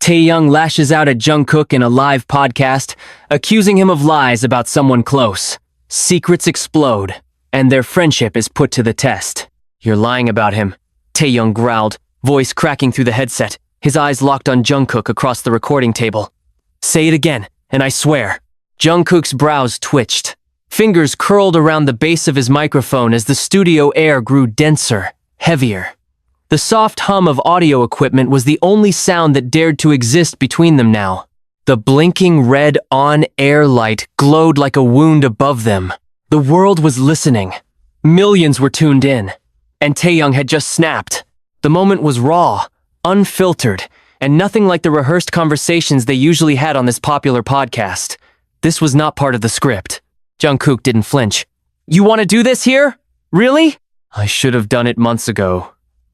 Taehyung lashes out at Jungkook in a live podcast, accusing him of lies about someone close. Secrets explode, and their friendship is put to the test. "You're lying about him," Taehyung growled, voice cracking through the headset, his eyes locked on Jungkook across the recording table. "Say it again, and I swear." Jungkook's brows twitched. Fingers curled around the base of his microphone as the studio air grew denser, heavier. The soft hum of audio equipment was the only sound that dared to exist between them now. The blinking red on-air light glowed like a wound above them. The world was listening. Millions were tuned in. And Taehyung had just snapped. The moment was raw, unfiltered, and nothing like the rehearsed conversations they usually had on this popular podcast. This was not part of the script. Jungkook didn't flinch. "You want to do this here? Really?" "I should have done it months ago."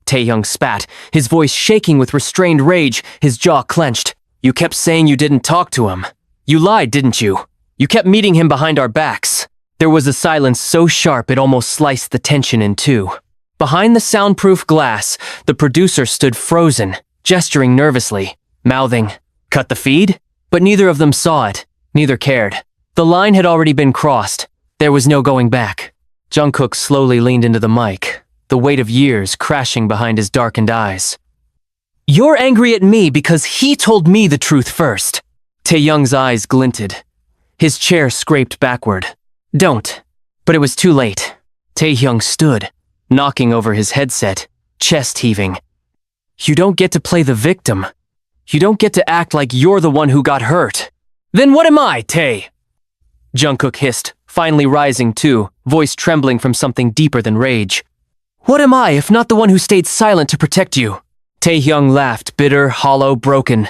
Taehyung spat, his voice shaking with restrained rage, his jaw clenched. "You kept saying you didn't talk to him. You lied, didn't you? You kept meeting him behind our backs." There was a silence so sharp it almost sliced the tension in two. Behind the soundproof glass, the producer stood frozen, gesturing nervously, mouthing, "Cut the feed?" But neither of them saw it, neither cared. The line had already been crossed. There was no going back. Jungkook slowly leaned into the mic, the weight of years crashing behind his darkened eyes. "You're angry at me because he told me the truth first." Taehyung's eyes glinted. His chair scraped backward. "Don't." But it was too late. Taehyung stood, knocking over his headset, chest heaving. "You don't get to play the victim. You don't get to act like you're the one who got hurt." "Then what am I, Tae?" Jungkook hissed, finally rising too, voice trembling from something deeper than rage. "What am I if not the one who stayed silent to protect you?" Taehyung laughed, bitter, hollow, broken.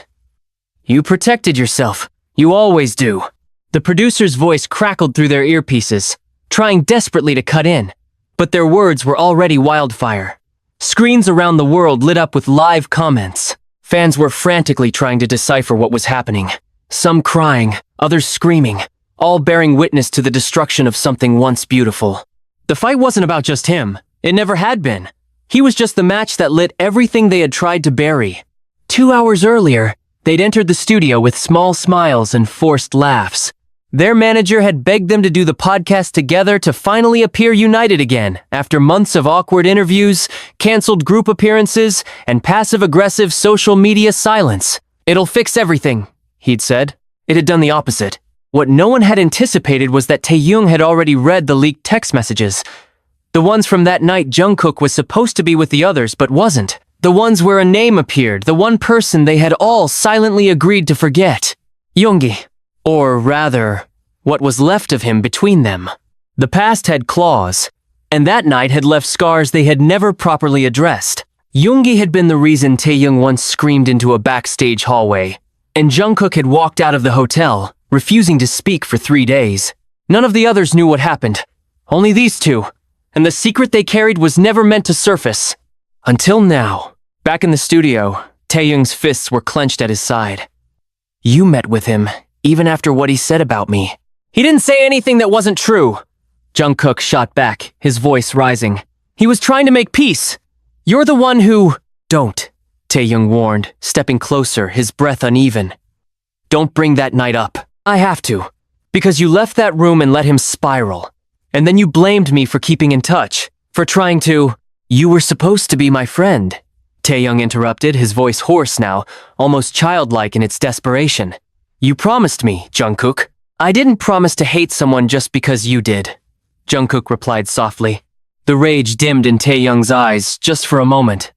"You protected yourself. You always do." The producer's voice crackled through their earpieces, trying desperately to cut in. But their words were already wildfire. Screens around the world lit up with live comments. Fans were frantically trying to decipher what was happening. Some crying, others screaming, all bearing witness to the destruction of something once beautiful. The fight wasn't about just him. It never had been. He was just the match that lit everything they had tried to bury. 2 hours earlier, they'd entered the studio with small smiles and forced laughs. Their manager had begged them to do the podcast together to finally appear united again after months of awkward interviews, canceled group appearances, and passive-aggressive social media silence. "It'll fix everything," he'd said. It had done the opposite. What no one had anticipated was that Taehyung had already read the leaked text messages. The ones from that night Jungkook was supposed to be with the others but wasn't. The ones where a name appeared, the one person they had all silently agreed to forget. Yoongi. Or rather, what was left of him between them. The past had claws, and that night had left scars they had never properly addressed. Yoongi had been the reason Taehyung once screamed into a backstage hallway, and Jungkook had walked out of the hotel, refusing to speak for 3 days. None of the others knew what happened. Only these two, and the secret they carried was never meant to surface. Until now. Back in the studio, Taehyung's fists were clenched at his side. "You met with him, even after what he said about me." "He didn't say anything that wasn't true." Jungkook shot back, his voice rising. "He was trying to make peace. You're the one who—" "Don't," Taehyung warned, stepping closer, his breath uneven. "Don't bring that night up. I have to. Because you left that room and let him spiral. And then you blamed me for keeping in touch, for trying to—" "You were supposed to be my friend," Taehyung interrupted, his voice hoarse now, almost childlike in its desperation. "You promised me, Jungkook." "I didn't promise to hate someone just because you did," Jungkook replied softly. The rage dimmed in Taehyung's eyes, just for a moment.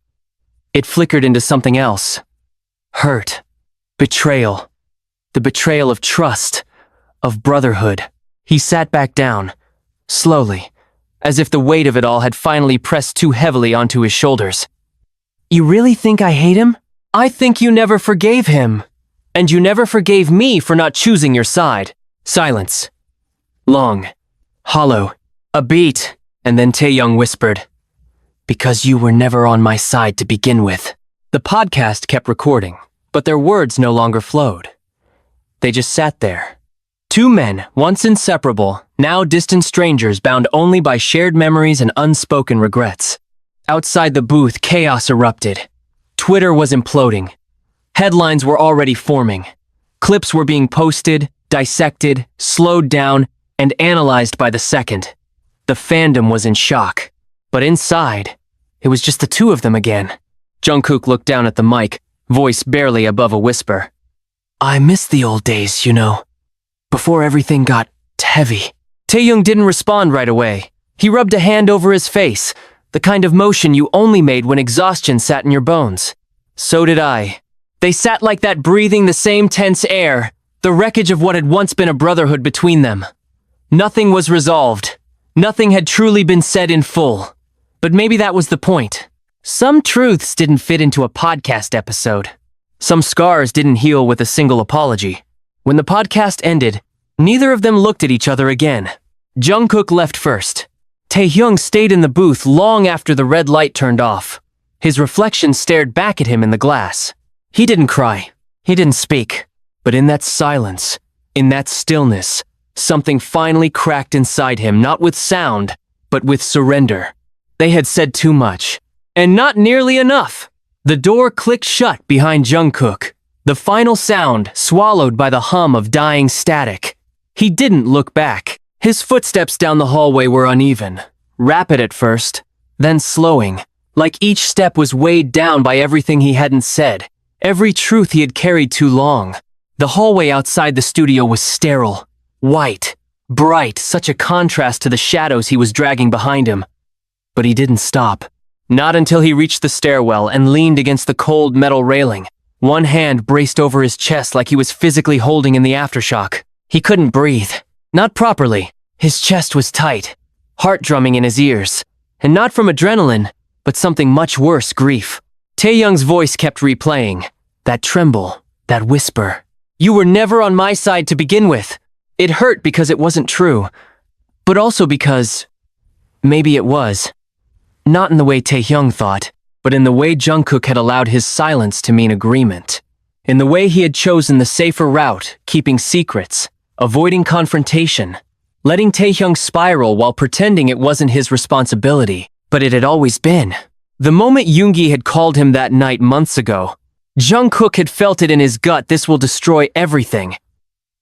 It flickered into something else. Hurt. Betrayal. The betrayal of trust, of brotherhood. He sat back down, slowly, as if the weight of it all had finally pressed too heavily onto his shoulders. "You really think I hate him? I think you never forgave him. And you never forgave me for not choosing your side." Silence. Long. Hollow. A beat. And then Taehyung whispered, "Because you were never on my side to begin with." The podcast kept recording, but their words no longer flowed. They just sat there. Two men, once inseparable, now distant strangers bound only by shared memories and unspoken regrets. Outside the booth, chaos erupted. Twitter was imploding. Headlines were already forming. Clips were being posted, dissected, slowed down, and analyzed by the second. The fandom was in shock. But inside, it was just the two of them again. Jungkook looked down at the mic, voice barely above a whisper. I miss the old days, you know. Before everything got heavy. Taehyung didn't respond right away. He rubbed a hand over his face, the kind of motion you only made when exhaustion sat in your bones. So did I. They sat like that, breathing the same tense air, the wreckage of what had once been a brotherhood between them. Nothing was resolved. Nothing had truly been said in full. But maybe that was the point. Some truths didn't fit into a podcast episode. Some scars didn't heal with a single apology. When the podcast ended, neither of them looked at each other again. Jungkook left first. Taehyung stayed in the booth long after the red light turned off. His reflection stared back at him in the glass. He didn't cry. He didn't speak. But in that silence, in that stillness, something finally cracked inside him, not with sound, but with surrender. They had said too much. And not nearly enough. The door clicked shut behind Jungkook. The final sound swallowed by the hum of dying static. He didn't look back. His footsteps down the hallway were uneven, rapid at first, then slowing, like each step was weighed down by everything he hadn't said, every truth he had carried too long. The hallway outside the studio was sterile, white, bright, such a contrast to the shadows he was dragging behind him. But he didn't stop. Not until he reached the stairwell and leaned against the cold metal railing. One hand braced over his chest like he was physically holding in the aftershock. He couldn't breathe. Not properly. His chest was tight, heart drumming in his ears. And not from adrenaline, but something much worse, grief. Taehyung's voice kept replaying. That tremble, that whisper. You were never on my side to begin with. It hurt because it wasn't true. But also because maybe it was. Not in the way Taehyung thought, but in the way Jungkook had allowed his silence to mean agreement. In the way he had chosen the safer route, keeping secrets, avoiding confrontation, letting Taehyung spiral while pretending it wasn't his responsibility, but it had always been. The moment Yoongi had called him that night months ago, Jungkook had felt it in his gut, this will destroy everything.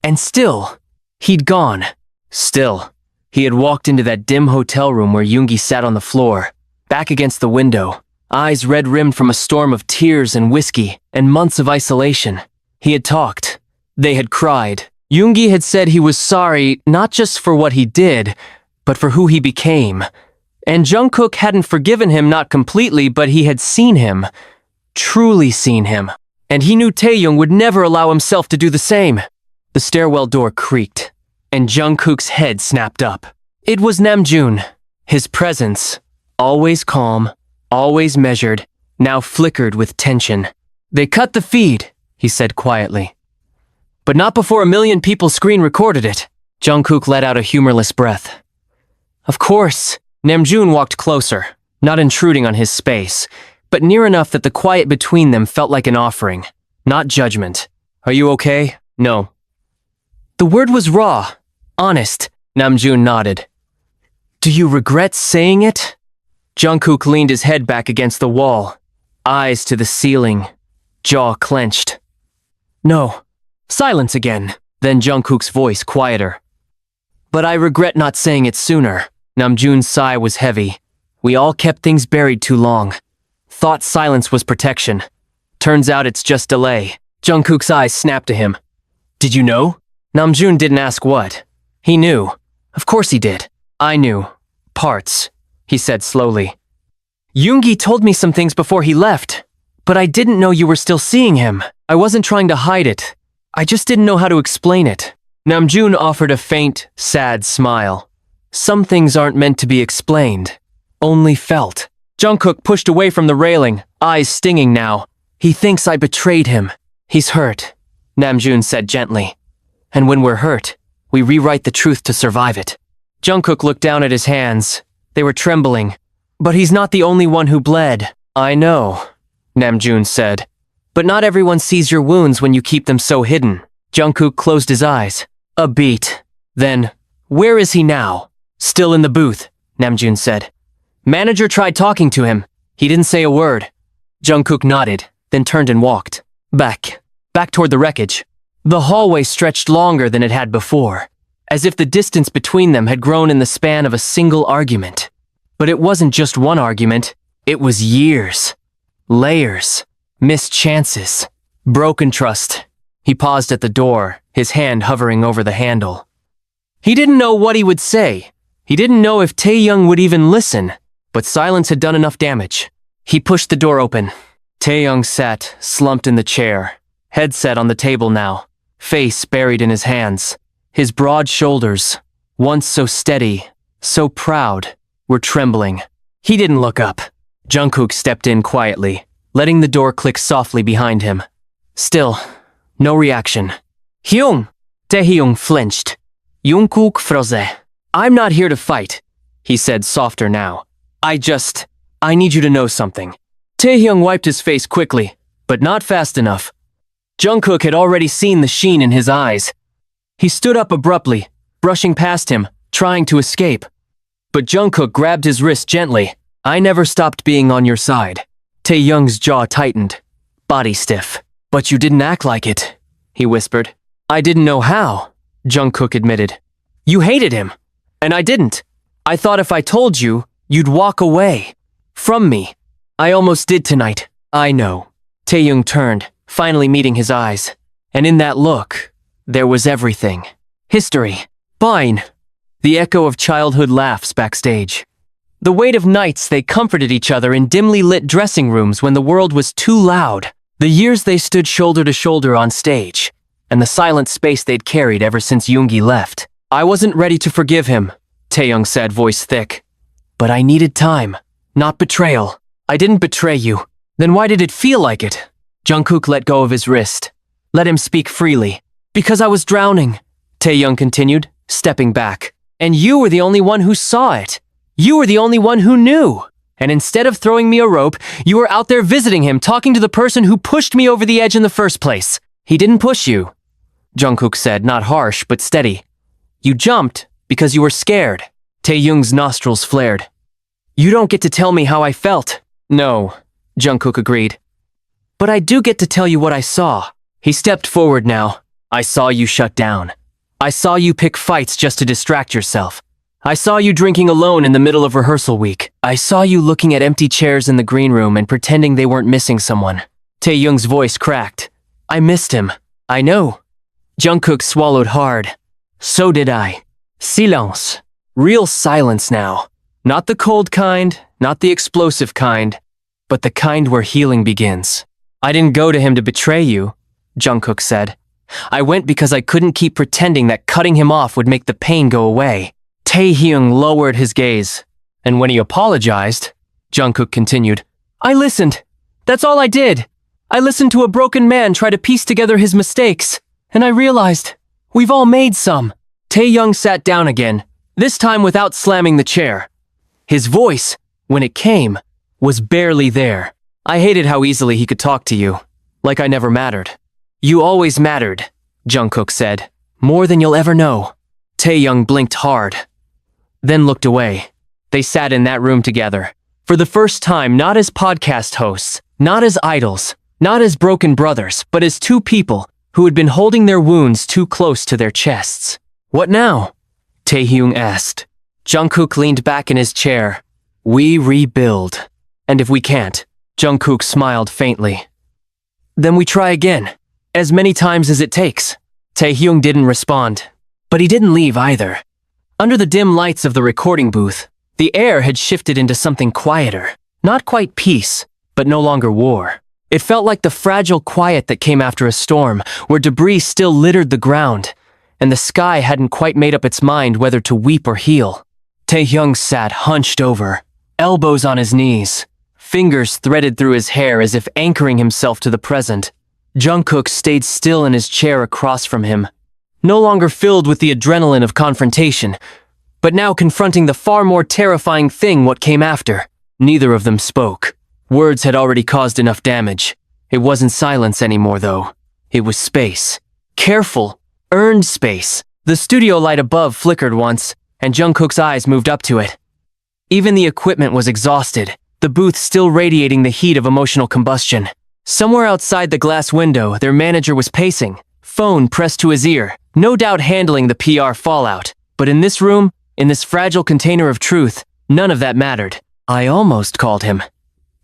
And still, he'd gone. Still, he had walked into that dim hotel room where Yoongi sat on the floor, back against the window, eyes red-rimmed from a storm of tears and whiskey and months of isolation. He had talked. They had cried. Yoongi had said he was sorry not just for what he did, but for who he became. And Jungkook hadn't forgiven him, not completely, but he had seen him. Truly seen him. And he knew Taehyung would never allow himself to do the same. The stairwell door creaked, and Jungkook's head snapped up. It was Namjoon. His presence, always calm, always measured, now flickered with tension. They cut the feed, he said quietly. But not before 1 million people screen recorded it. Jungkook let out a humorless breath. Of course. Namjoon walked closer, not intruding on his space, but near enough that the quiet between them felt like an offering, not judgment. Are you okay? No. The word was raw, honest. Namjoon nodded. Do you regret saying it? Jungkook leaned his head back against the wall, eyes to the ceiling, jaw clenched. No. Silence again, then Jungkook's voice quieter. But I regret not saying it sooner. Namjoon's sigh was heavy. We all kept things buried too long. Thought silence was protection. Turns out it's just delay. Jungkook's eyes snapped to him. Did you know? Namjoon didn't ask what. He knew. Of course he did. I knew. Parts, he said slowly. Yoongi told me some things before he left, but I didn't know you were still seeing him. I wasn't trying to hide it. I just didn't know how to explain it. Namjoon offered a faint, sad smile. Some things aren't meant to be explained, only felt. Jungkook pushed away from the railing, eyes stinging now. He thinks I betrayed him. He's hurt, Namjoon said gently. And when we're hurt, we rewrite the truth to survive it. Jungkook looked down at his hands. They were trembling. But he's not the only one who bled. I know, Namjoon said. But not everyone sees your wounds when you keep them so hidden. Jungkook closed his eyes. A beat. Then, where is he now? Still in the booth, Namjoon said. Manager tried talking to him. He didn't say a word. Jungkook nodded, then turned and walked. Back toward the wreckage. The hallway stretched longer than it had before, as if the distance between them had grown in the span of a single argument. But it wasn't just one argument, it was years. Layers. Missed chances. Broken trust. He paused at the door, his hand hovering over the handle. He didn't know what he would say. He didn't know if Taehyung would even listen, but silence had done enough damage. He pushed the door open. Taehyung sat, slumped in the chair, headset on the table now, face buried in his hands. His broad shoulders, once so steady, so proud, were trembling. He didn't look up. Jungkook stepped in quietly, letting the door click softly behind him. Still, no reaction. Hyung! Taehyung flinched. Jungkook froze. I'm not here to fight, he said softer now. I need you to know something. Taehyung wiped his face quickly, but not fast enough. Jungkook had already seen the sheen in his eyes. He stood up abruptly, brushing past him, trying to escape. But Jungkook grabbed his wrist gently. I never stopped being on your side. Taehyung's jaw tightened, body stiff. But you didn't act like it, he whispered. I didn't know how, Jungkook admitted. You hated him, and I didn't. I thought if I told you, you'd walk away. From me. I almost did tonight. I know. Taehyung turned, finally meeting his eyes. And in that look, there was everything. History. Fine. The echo of childhood laughs backstage. The weight of nights they comforted each other in dimly lit dressing rooms when the world was too loud. The years they stood shoulder to shoulder on stage. And the silent space they'd carried ever since Yoongi left. I wasn't ready to forgive him, Taehyung said, voice thick. But I needed time. Not betrayal. I didn't betray you. Then why did it feel like it? Jungkook let go of his wrist. Let him speak freely. Because I was drowning, Taehyung continued, stepping back. And you were the only one who saw it. You were the only one who knew. And instead of throwing me a rope, you were out there visiting him, talking to the person who pushed me over the edge in the first place. He didn't push you, Jungkook said, not harsh, but steady. You jumped because you were scared. Taehyung's nostrils flared. You don't get to tell me how I felt. No, Jungkook agreed. But I do get to tell you what I saw. He stepped forward now. I saw you shut down. I saw you pick fights just to distract yourself. I saw you drinking alone in the middle of rehearsal week. I saw you looking at empty chairs in the green room and pretending they weren't missing someone. Taehyung's voice cracked. I missed him. I know. Jungkook swallowed hard. So did I. Silence. Real silence now. Not the cold kind, not the explosive kind, but the kind where healing begins. I didn't go to him to betray you, Jungkook said. I went because I couldn't keep pretending that cutting him off would make the pain go away. Taehyung lowered his gaze. And when he apologized, Jungkook continued, I listened. That's all I did. I listened to a broken man try to piece together his mistakes. And I realized, we've all made some. Taehyung sat down again, this time without slamming the chair. His voice, when it came, was barely there. I hated how easily he could talk to you, like I never mattered. You always mattered, Jungkook said, more than you'll ever know. Taehyung blinked hard, then looked away. They sat in that room together, for the first time not as podcast hosts, not as idols, not as broken brothers, but as two people who had been holding their wounds too close to their chests. What now? Taehyung asked. Jungkook leaned back in his chair. We rebuild. And if we can't, Jungkook smiled faintly. Then we try again. As many times as it takes. Taehyung didn't respond. But he didn't leave either. Under the dim lights of the recording booth, the air had shifted into something quieter. Not quite peace, but no longer war. It felt like the fragile quiet that came after a storm, where debris still littered the ground, and the sky hadn't quite made up its mind whether to weep or heal. Taehyung sat hunched over, elbows on his knees, fingers threaded through his hair as if anchoring himself to the present. Jungkook stayed still in his chair across from him, no longer filled with the adrenaline of confrontation, but now confronting the far more terrifying thing what came after. Neither of them spoke. Words had already caused enough damage. It wasn't silence anymore, though. It was space. Careful, earned space. The studio light above flickered once, and Jungkook's eyes moved up to it. Even the equipment was exhausted, the booth still radiating the heat of emotional combustion. Somewhere outside the glass window, their manager was pacing, phone pressed to his ear, no doubt handling the PR fallout. But in this room, in this fragile container of truth, none of that mattered. I almost called him,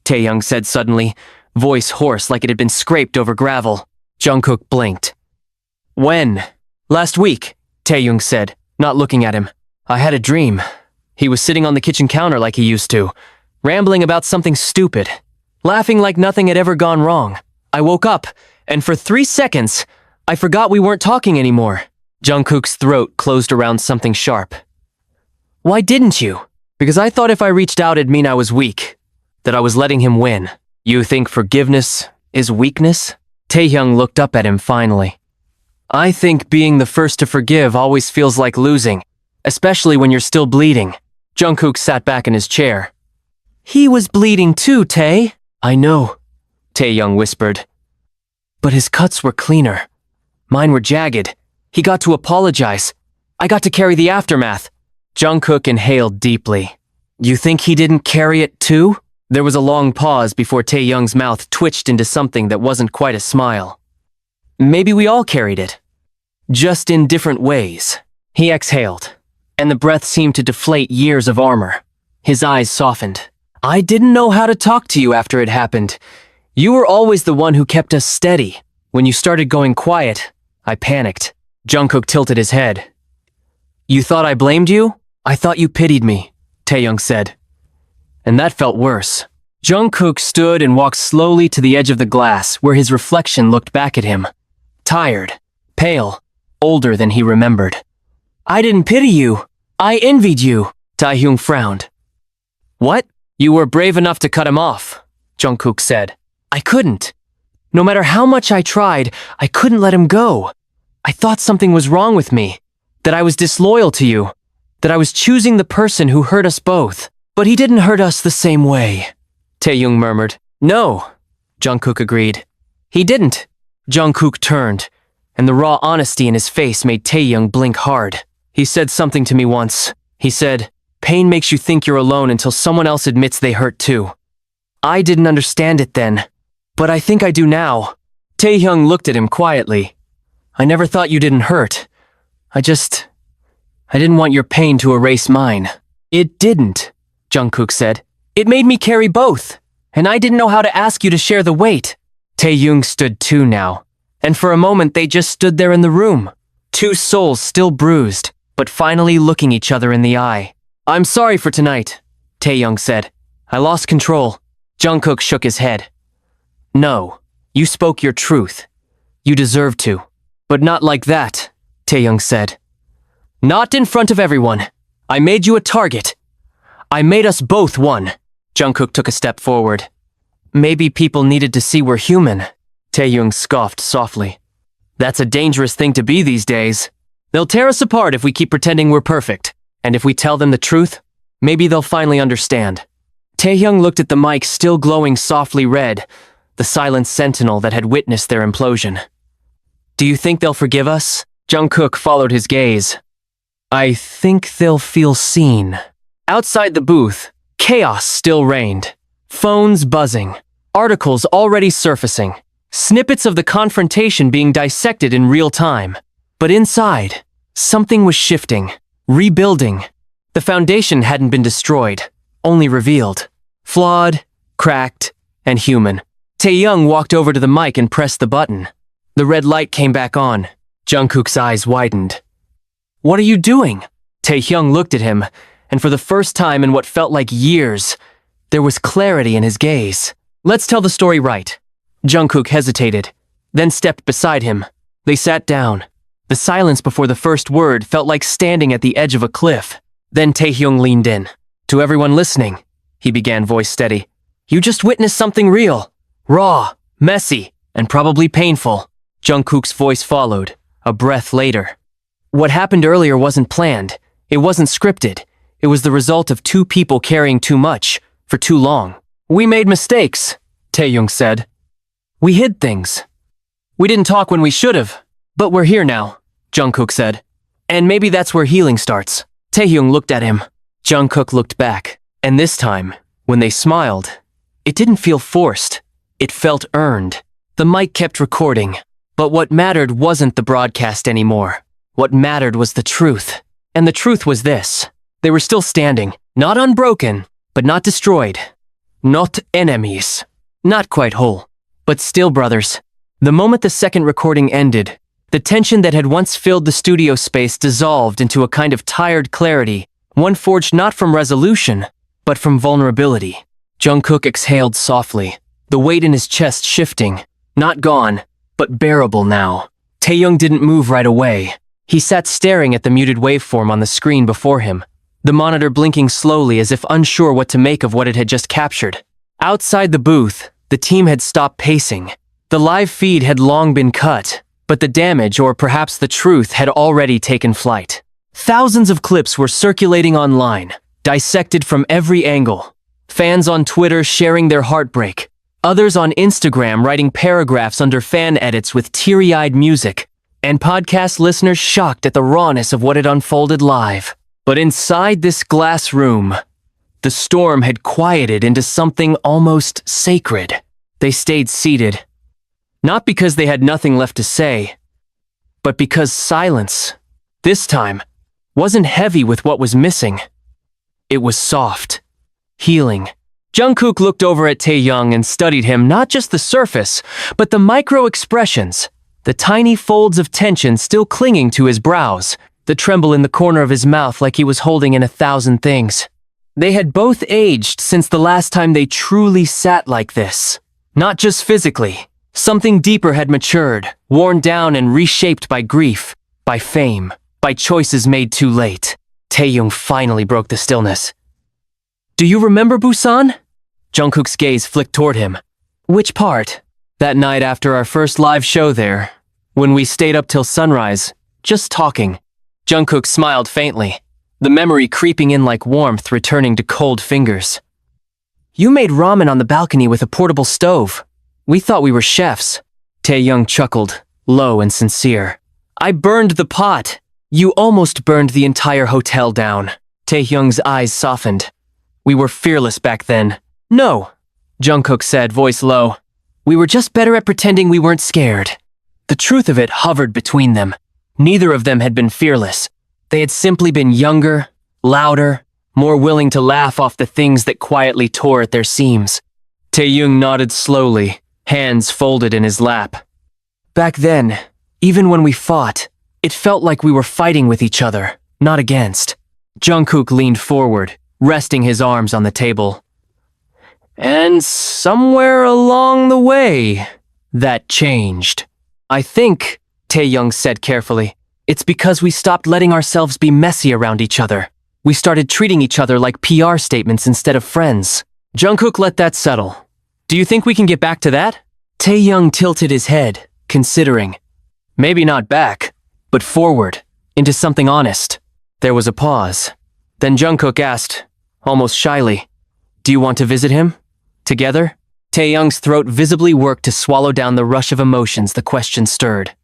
Taehyung said suddenly, voice hoarse like it had been scraped over gravel. Jungkook blinked. When? Last week, Taehyung said, not looking at him. I had a dream. He was sitting on the kitchen counter like he used to, rambling about something stupid, laughing like nothing had ever gone wrong. I woke up, and for 3 seconds, I forgot we weren't talking anymore. Jungkook's throat closed around something sharp. Why didn't you? Because I thought if I reached out it'd mean I was weak, that I was letting him win. You think forgiveness is weakness? Taehyung looked up at him finally. I think being the first to forgive always feels like losing, especially when you're still bleeding. Jungkook sat back in his chair. He was bleeding too, Tae. I know, Taehyung whispered. But his cuts were cleaner. Mine were jagged. He got to apologize. I got to carry the aftermath. Jungkook inhaled deeply. You think he didn't carry it too? There was a long pause before Taehyung's mouth twitched into something that wasn't quite a smile. Maybe we all carried it. Just in different ways. He exhaled, and the breath seemed to deflate years of armor. His eyes softened. I didn't know how to talk to you after it happened. You were always the one who kept us steady. When you started going quiet, I panicked. Jungkook tilted his head. You thought I blamed you? I thought you pitied me, Taehyung said. And that felt worse. Jungkook stood and walked slowly to the edge of the glass where his reflection looked back at him. Tired, pale, older than he remembered. I didn't pity you. I envied you, Taehyung frowned. What? You were brave enough to cut him off, Jungkook said. I couldn't. No matter how much I tried, I couldn't let him go. I thought something was wrong with me, that I was disloyal to you, that I was choosing the person who hurt us both. But he didn't hurt us the same way, Taehyung murmured. No, Jungkook agreed. He didn't. Jungkook turned, and the raw honesty in his face made Taehyung blink hard. He said something to me once. He said, pain makes you think you're alone until someone else admits they hurt too. I didn't understand it then, but I think I do now. Taehyung looked at him quietly. I never thought you didn't hurt. I didn't want your pain to erase mine. It didn't, Jungkook said. It made me carry both, and I didn't know how to ask you to share the weight. Taehyung stood too now, and for a moment they just stood there in the room, two souls still bruised, but finally looking each other in the eye. I'm sorry for tonight, Taehyung said. I lost control. Jungkook shook his head. No, you spoke your truth. You deserve to. But not like that, Taehyung said. Not in front of everyone. I made you a target. I made us both one. Jungkook took a step forward. Maybe people needed to see we're human. Taehyung scoffed softly. That's a dangerous thing to be these days. They'll tear us apart if we keep pretending we're perfect. And if we tell them the truth, maybe they'll finally understand. Taehyung looked at the mic still glowing softly red, the silent sentinel that had witnessed their implosion. Do you think they'll forgive us? Jungkook followed his gaze. I think they'll feel seen. Outside the booth, chaos still reigned. Phones buzzing, articles already surfacing, snippets of the confrontation being dissected in real time. But inside, something was shifting, rebuilding. The foundation hadn't been destroyed, only revealed. Flawed, cracked, and human. Taehyung walked over to the mic and pressed the button. The red light came back on. Jungkook's eyes widened. What are you doing? Taehyung looked at him, and for the first time in what felt like years, there was clarity in his gaze. Let's tell the story right. Jungkook hesitated, then stepped beside him. They sat down. The silence before the first word felt like standing at the edge of a cliff. Then Taehyung leaned in. To everyone listening, he began, voice steady. You just witnessed something real, raw, messy, and probably painful. Jungkook's voice followed, a breath later. What happened earlier wasn't planned. It wasn't scripted. It was the result of two people carrying too much, for too long. We made mistakes, Taehyung said. We hid things. We didn't talk when we should have. But we're here now, Jungkook said. And maybe that's where healing starts. Taehyung looked at him. Jungkook looked back. And this time, when they smiled, it didn't feel forced. It felt earned. The mic kept recording. But what mattered wasn't the broadcast anymore. What mattered was the truth. And the truth was this. They were still standing, not unbroken, but not destroyed. Not enemies. Not quite whole, but still brothers. The moment the second recording ended, the tension that had once filled the studio space dissolved into a kind of tired clarity, one forged not from resolution, but from vulnerability. Jungkook exhaled softly, the weight in his chest shifting, not gone, but bearable now. Taehyung didn't move right away. He sat staring at the muted waveform on the screen before him, the monitor blinking slowly as if unsure what to make of what it had just captured. Outside the booth, the team had stopped pacing. The live feed had long been cut, but the damage, or perhaps the truth, had already taken flight. Thousands of clips were circulating online, dissected from every angle. Fans on Twitter sharing their heartbreak, others on Instagram writing paragraphs under fan edits with teary-eyed music, and podcast listeners shocked at the rawness of what had unfolded live. But inside this glass room, the storm had quieted into something almost sacred. They stayed seated, not because they had nothing left to say, but because silence, this time, wasn't heavy with what was missing. It was soft, healing. Jungkook looked over at Taehyung and studied him, not just the surface, but the micro-expressions, the tiny folds of tension still clinging to his brows, the tremble in the corner of his mouth like he was holding in 1,000 things. They had both aged since the last time they truly sat like this. Not just physically. Something deeper had matured, worn down and reshaped by grief, by fame, by choices made too late. Taehyung finally broke the stillness. "Do you remember Busan?" Jungkook's gaze flicked toward him. "Which part?" "That night after our first live show there, when we stayed up till sunrise, just talking." Jungkook smiled faintly, the memory creeping in like warmth returning to cold fingers. "You made ramen on the balcony with a portable stove. We thought we were chefs." Taehyung chuckled, low and sincere. "I burned the pot. You almost burned the entire hotel down." Taehyung's eyes softened. "We were fearless back then." "No," Jungkook said, voice low. "We were just better at pretending we weren't scared." The truth of it hovered between them. Neither of them had been fearless. They had simply been younger, louder, more willing to laugh off the things that quietly tore at their seams. Taehyung nodded slowly, hands folded in his lap. "Back then, even when we fought, it felt like we were fighting with each other, not against." Jungkook leaned forward, resting his arms on the table. "And somewhere along the way, that changed." "I think," Taehyung said carefully, "it's because we stopped letting ourselves be messy around each other. We started treating each other like PR statements instead of friends." Jungkook let that settle. "Do you think we can get back to that?" Taehyung tilted his head, considering. "Maybe not back, but forward, into something honest." There was a pause. Then Jungkook asked, almost shyly, "Do you want to visit him? Together?" Taehyung's throat visibly worked to swallow down the rush of emotions the question stirred.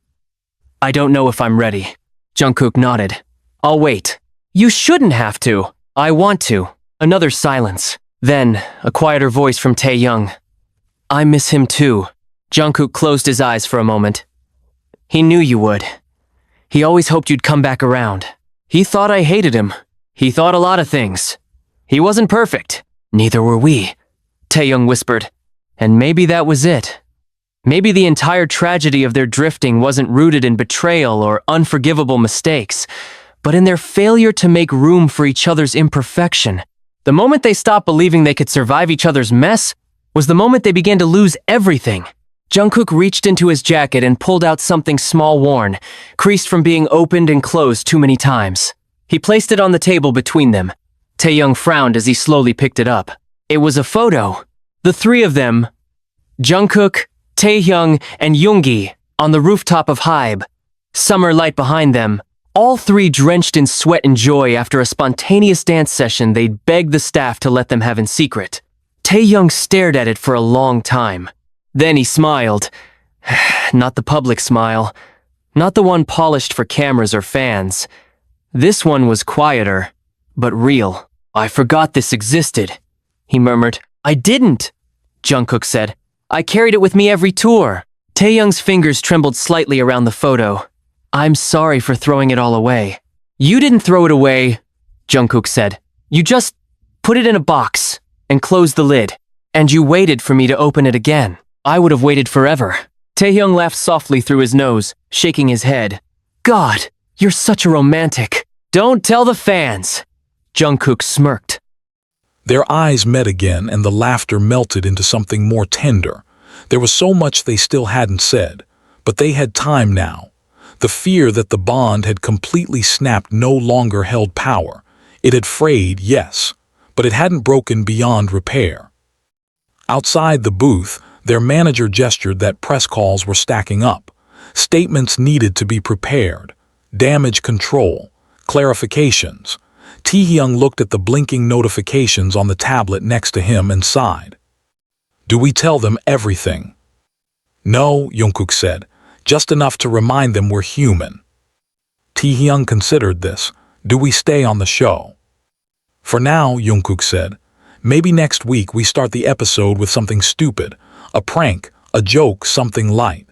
"I don't know if I'm ready." Jungkook nodded. "I'll wait." "You shouldn't have to." "I want to." Another silence. Then, a quieter voice from Taehyung. "I miss him too." Jungkook closed his eyes for a moment. "He knew you would. He always hoped you'd come back around. He thought I hated him. He thought a lot of things. He wasn't perfect. Neither were we," Taehyung whispered. "And maybe that was it. Maybe the entire tragedy of their drifting wasn't rooted in betrayal or unforgivable mistakes, but in their failure to make room for each other's imperfection. The moment they stopped believing they could survive each other's mess was the moment they began to lose everything." Jungkook reached into his jacket and pulled out something small worn, creased from being opened and closed too many times. He placed it on the table between them. Taehyung frowned as he slowly picked it up. It was a photo. The three of them, Jungkook, Taehyung, and yoongi, on the rooftop of Hybe. Summer light behind them, all three drenched in sweat and joy after a spontaneous dance session they'd begged the staff to let them have in secret. Taehyung stared at it for a long time. Then he smiled. Not the public smile. Not the one polished for cameras or fans. This one was quieter, but real. "I forgot this existed," he murmured. "I didn't," Jungkook said. I carried it with me every tour. Taehyung's fingers trembled slightly around the photo. I'm sorry for throwing it all away. You didn't throw it away, Jungkook said. You just put it in a box and closed the lid. And you waited for me to open it again. I would have waited forever. Taehyung laughed softly through his nose, shaking his head. God, you're such a romantic. Don't tell the fans. Jungkook smirked. Their eyes met again and the laughter melted into something more tender. There was so much they still hadn't said, but they had time now. The fear that the bond had completely snapped no longer held power. It had frayed, yes, but it hadn't broken beyond repair. Outside the booth, their manager gestured that press calls were stacking up. Statements needed to be prepared. Damage control. Clarifications. Taehyung looked at the blinking notifications on the tablet next to him and sighed. Do we tell them everything? No, Jungkook said. Just enough to remind them we're human. Taehyung considered this. Do we stay on the show? For now, Jungkook said. Maybe next week we start the episode with something stupid. A prank, a joke, something light.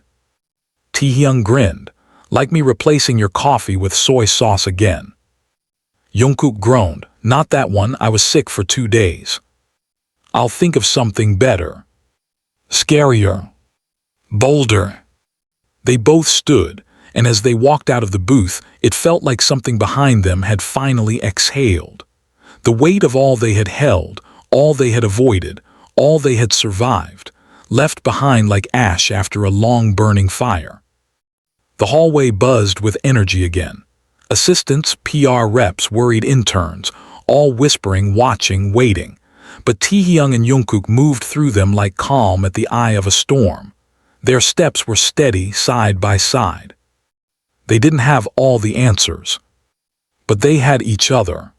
Taehyung grinned. Like me replacing your coffee with soy sauce again. Jungkook groaned. Not that one, I was sick for 2 days. I'll think of something better. Scarier. Bolder. They both stood, and as they walked out of the booth, it felt like something behind them had finally exhaled. The weight of all they had held, all they had avoided, all they had survived, left behind like ash after a long burning fire. The hallway buzzed with energy again. Assistants, PR reps, worried interns, all whispering, watching, waiting. But Taehyung and Jungkook moved through them like calm at the eye of a storm. Their steps were steady, side by side. They didn't have all the answers, but they had each other.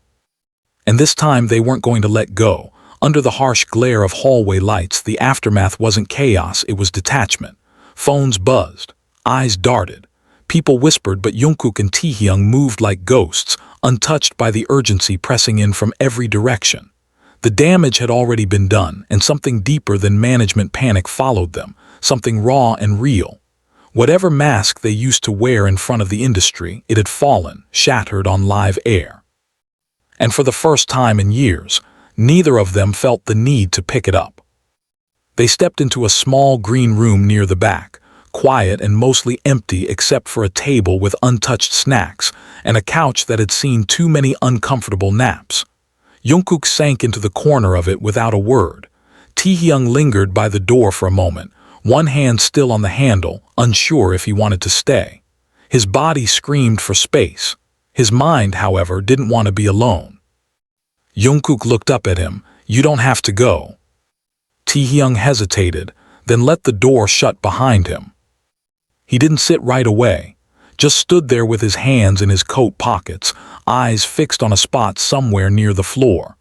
And this time they weren't going to let go. Under the harsh glare of hallway lights, the aftermath wasn't chaos, it was detachment. Phones buzzed, eyes darted. People whispered, but Jungkook and Taehyung moved like ghosts, untouched by the urgency pressing in from every direction. The damage had already been done, and something deeper than management panic followed them, something raw and real. Whatever mask they used to wear in front of the industry, it had fallen, shattered on live air. And for the first time in years, neither of them felt the need to pick it up. They stepped into a small green room near the back, quiet and mostly empty except for a table with untouched snacks and a couch that had seen too many uncomfortable naps. Jungkook sank into the corner of it without a word. Taehyung lingered by the door for a moment, one hand still on the handle, unsure if he wanted to stay. His body screamed for space. His mind, however, didn't want to be alone. Jungkook looked up at him. You don't have to go. Taehyung hesitated, then let the door shut behind him. He didn't sit right away, just stood there with his hands in his coat pockets, eyes fixed on a spot somewhere near the floor.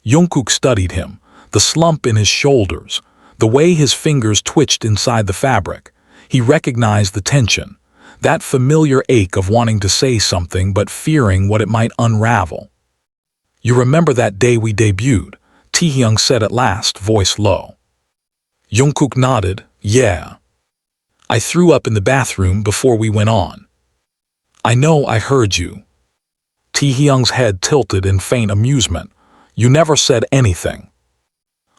Jungkook studied him, the slump in his shoulders, the way his fingers twitched inside the fabric. He recognized the tension, that familiar ache of wanting to say something but fearing what it might unravel. You remember that day we debuted? Taehyung said at last, voice low. Jungkook nodded. Yeah. I threw up in the bathroom before we went on. I know, I heard you. Taehyung's head tilted in faint amusement. You never said anything.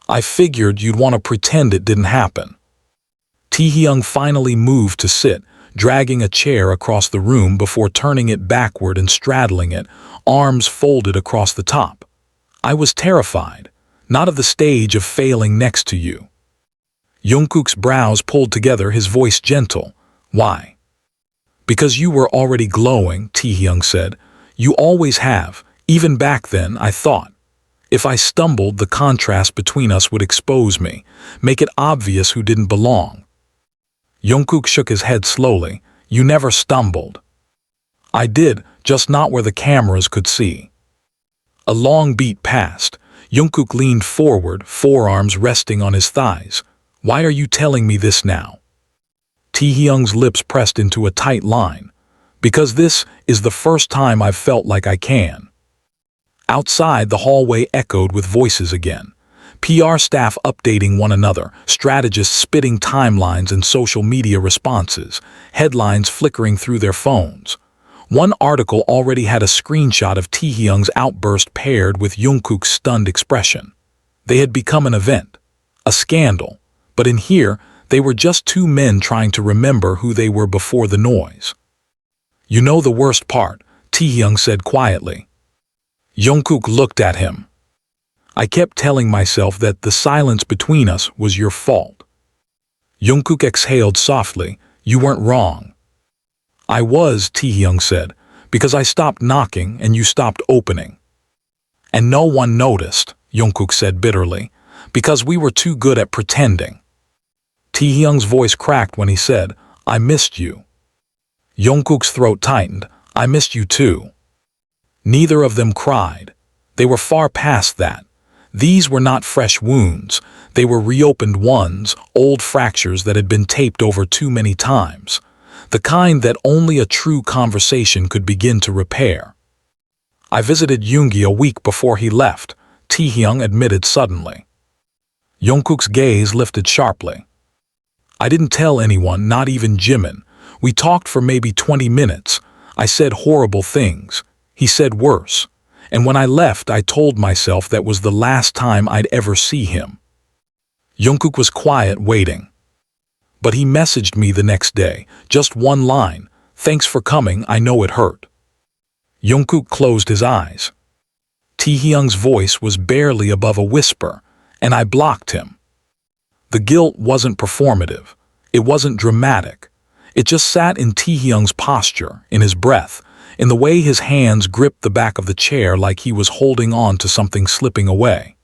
I figured you'd want to pretend it didn't happen. Taehyung finally moved to sit, dragging a chair across the room before turning it backward and straddling it, arms folded across the top. I was terrified, not of the stage of failing next to you. Jungkook's brows pulled together, his voice gentle. Why? Because you were already glowing, Taehyung said. You always have, even back then, I thought. If I stumbled, the contrast between us would expose me, make it obvious who didn't belong. Jungkook shook his head slowly. You never stumbled. I did, just not where the cameras could see. A long beat passed. Jungkook leaned forward, forearms resting on his thighs. Why are you telling me this now? Taehyung's lips pressed into a tight line. Because this is the first time I've felt like I can. Outside, the hallway echoed with voices again. PR staff updating one another, strategists spitting timelines and social media responses, headlines flickering through their phones. One article already had a screenshot of Taehyung's outburst paired with Jungkook's stunned expression. They had become an event, a scandal, but in here, they were just two men trying to remember who they were before the noise. "You know the worst part," Taehyung said quietly. Jungkook looked at him. "I kept telling myself that the silence between us was your fault." Jungkook exhaled softly. "You weren't wrong." "I was," Taehyung said, "because I stopped knocking and you stopped opening." "And no one noticed," Jungkook said bitterly, "because we were too good at pretending." Taehyung's voice cracked when he said, "I missed you." Jungkook's throat tightened. "I missed you too." Neither of them cried. They were far past that. These were not fresh wounds. They were reopened ones, old fractures that had been taped over too many times. The kind that only a true conversation could begin to repair. "I visited Yoongi a week before he left," Taehyung admitted suddenly. Jungkook's gaze lifted sharply. "I didn't tell anyone, not even Jimin. We talked for maybe 20 minutes. I said horrible things. He said worse. And when I left, I told myself that was the last time I'd ever see him." Jungkook was quiet, waiting. "But he messaged me the next day, just one line, 'Thanks for coming, I know it hurt.'" Jungkook closed his eyes. Taehyung's voice was barely above a whisper, and I blocked him. The guilt wasn't performative. It wasn't dramatic. It just sat in Taehyung's posture, in his breath, in the way his hands gripped the back of the chair like he was holding on to something slipping away.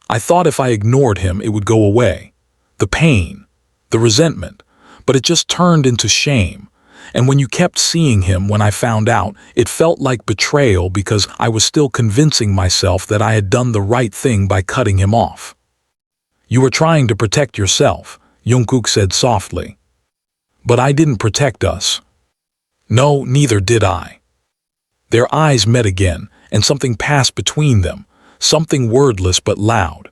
I thought if I ignored him, it would go away. The pain, the resentment, but it just turned into shame. And when you kept seeing him when I found out, it felt like betrayal because I was still convincing myself that I had done the right thing by cutting him off. "You were trying to protect yourself," Jungkook said softly. "But I didn't protect us." "No, neither did I." Their eyes met again, and something passed between them, something wordless but loud.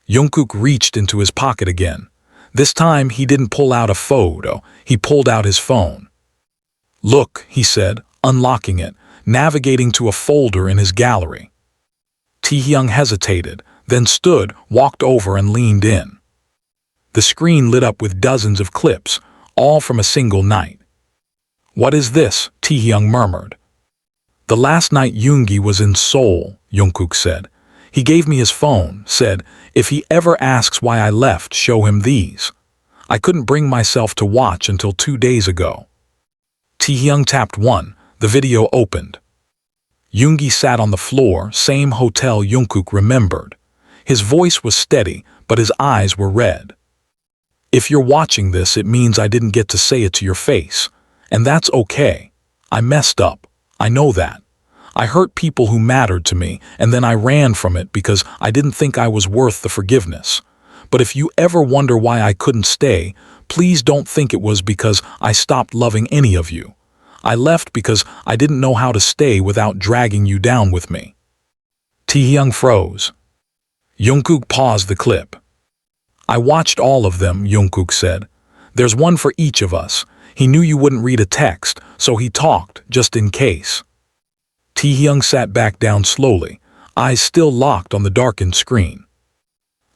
Jungkook reached into his pocket again. This time he didn't pull out a photo, he pulled out his phone. "Look," he said, unlocking it, navigating to a folder in his gallery. Taehyung hesitated, then stood, walked over and leaned in. The screen lit up with dozens of clips, all from a single night. "What is this?" Taehyung murmured. "The last night Yoongi was in Seoul," Jungkook said. "He gave me his phone, said, if he ever asks why I left, show him these. I couldn't bring myself to watch until 2 days ago." Taehyung tapped one. The video opened. Yoongi sat on the floor, same hotel Jungkook remembered. His voice was steady, but his eyes were red. "If you're watching this, it means I didn't get to say it to your face. And that's okay. I messed up. I know that. I hurt people who mattered to me, and then I ran from it because I didn't think I was worth the forgiveness. But if you ever wonder why I couldn't stay, please don't think it was because I stopped loving any of you. I left because I didn't know how to stay without dragging you down with me." Taehyung froze. Jungkook paused the clip. "I watched all of them," Jungkook said. "There's one for each of us. He knew you wouldn't read a text, so he talked, just in case." Taehyung sat back down slowly, eyes still locked on the darkened screen.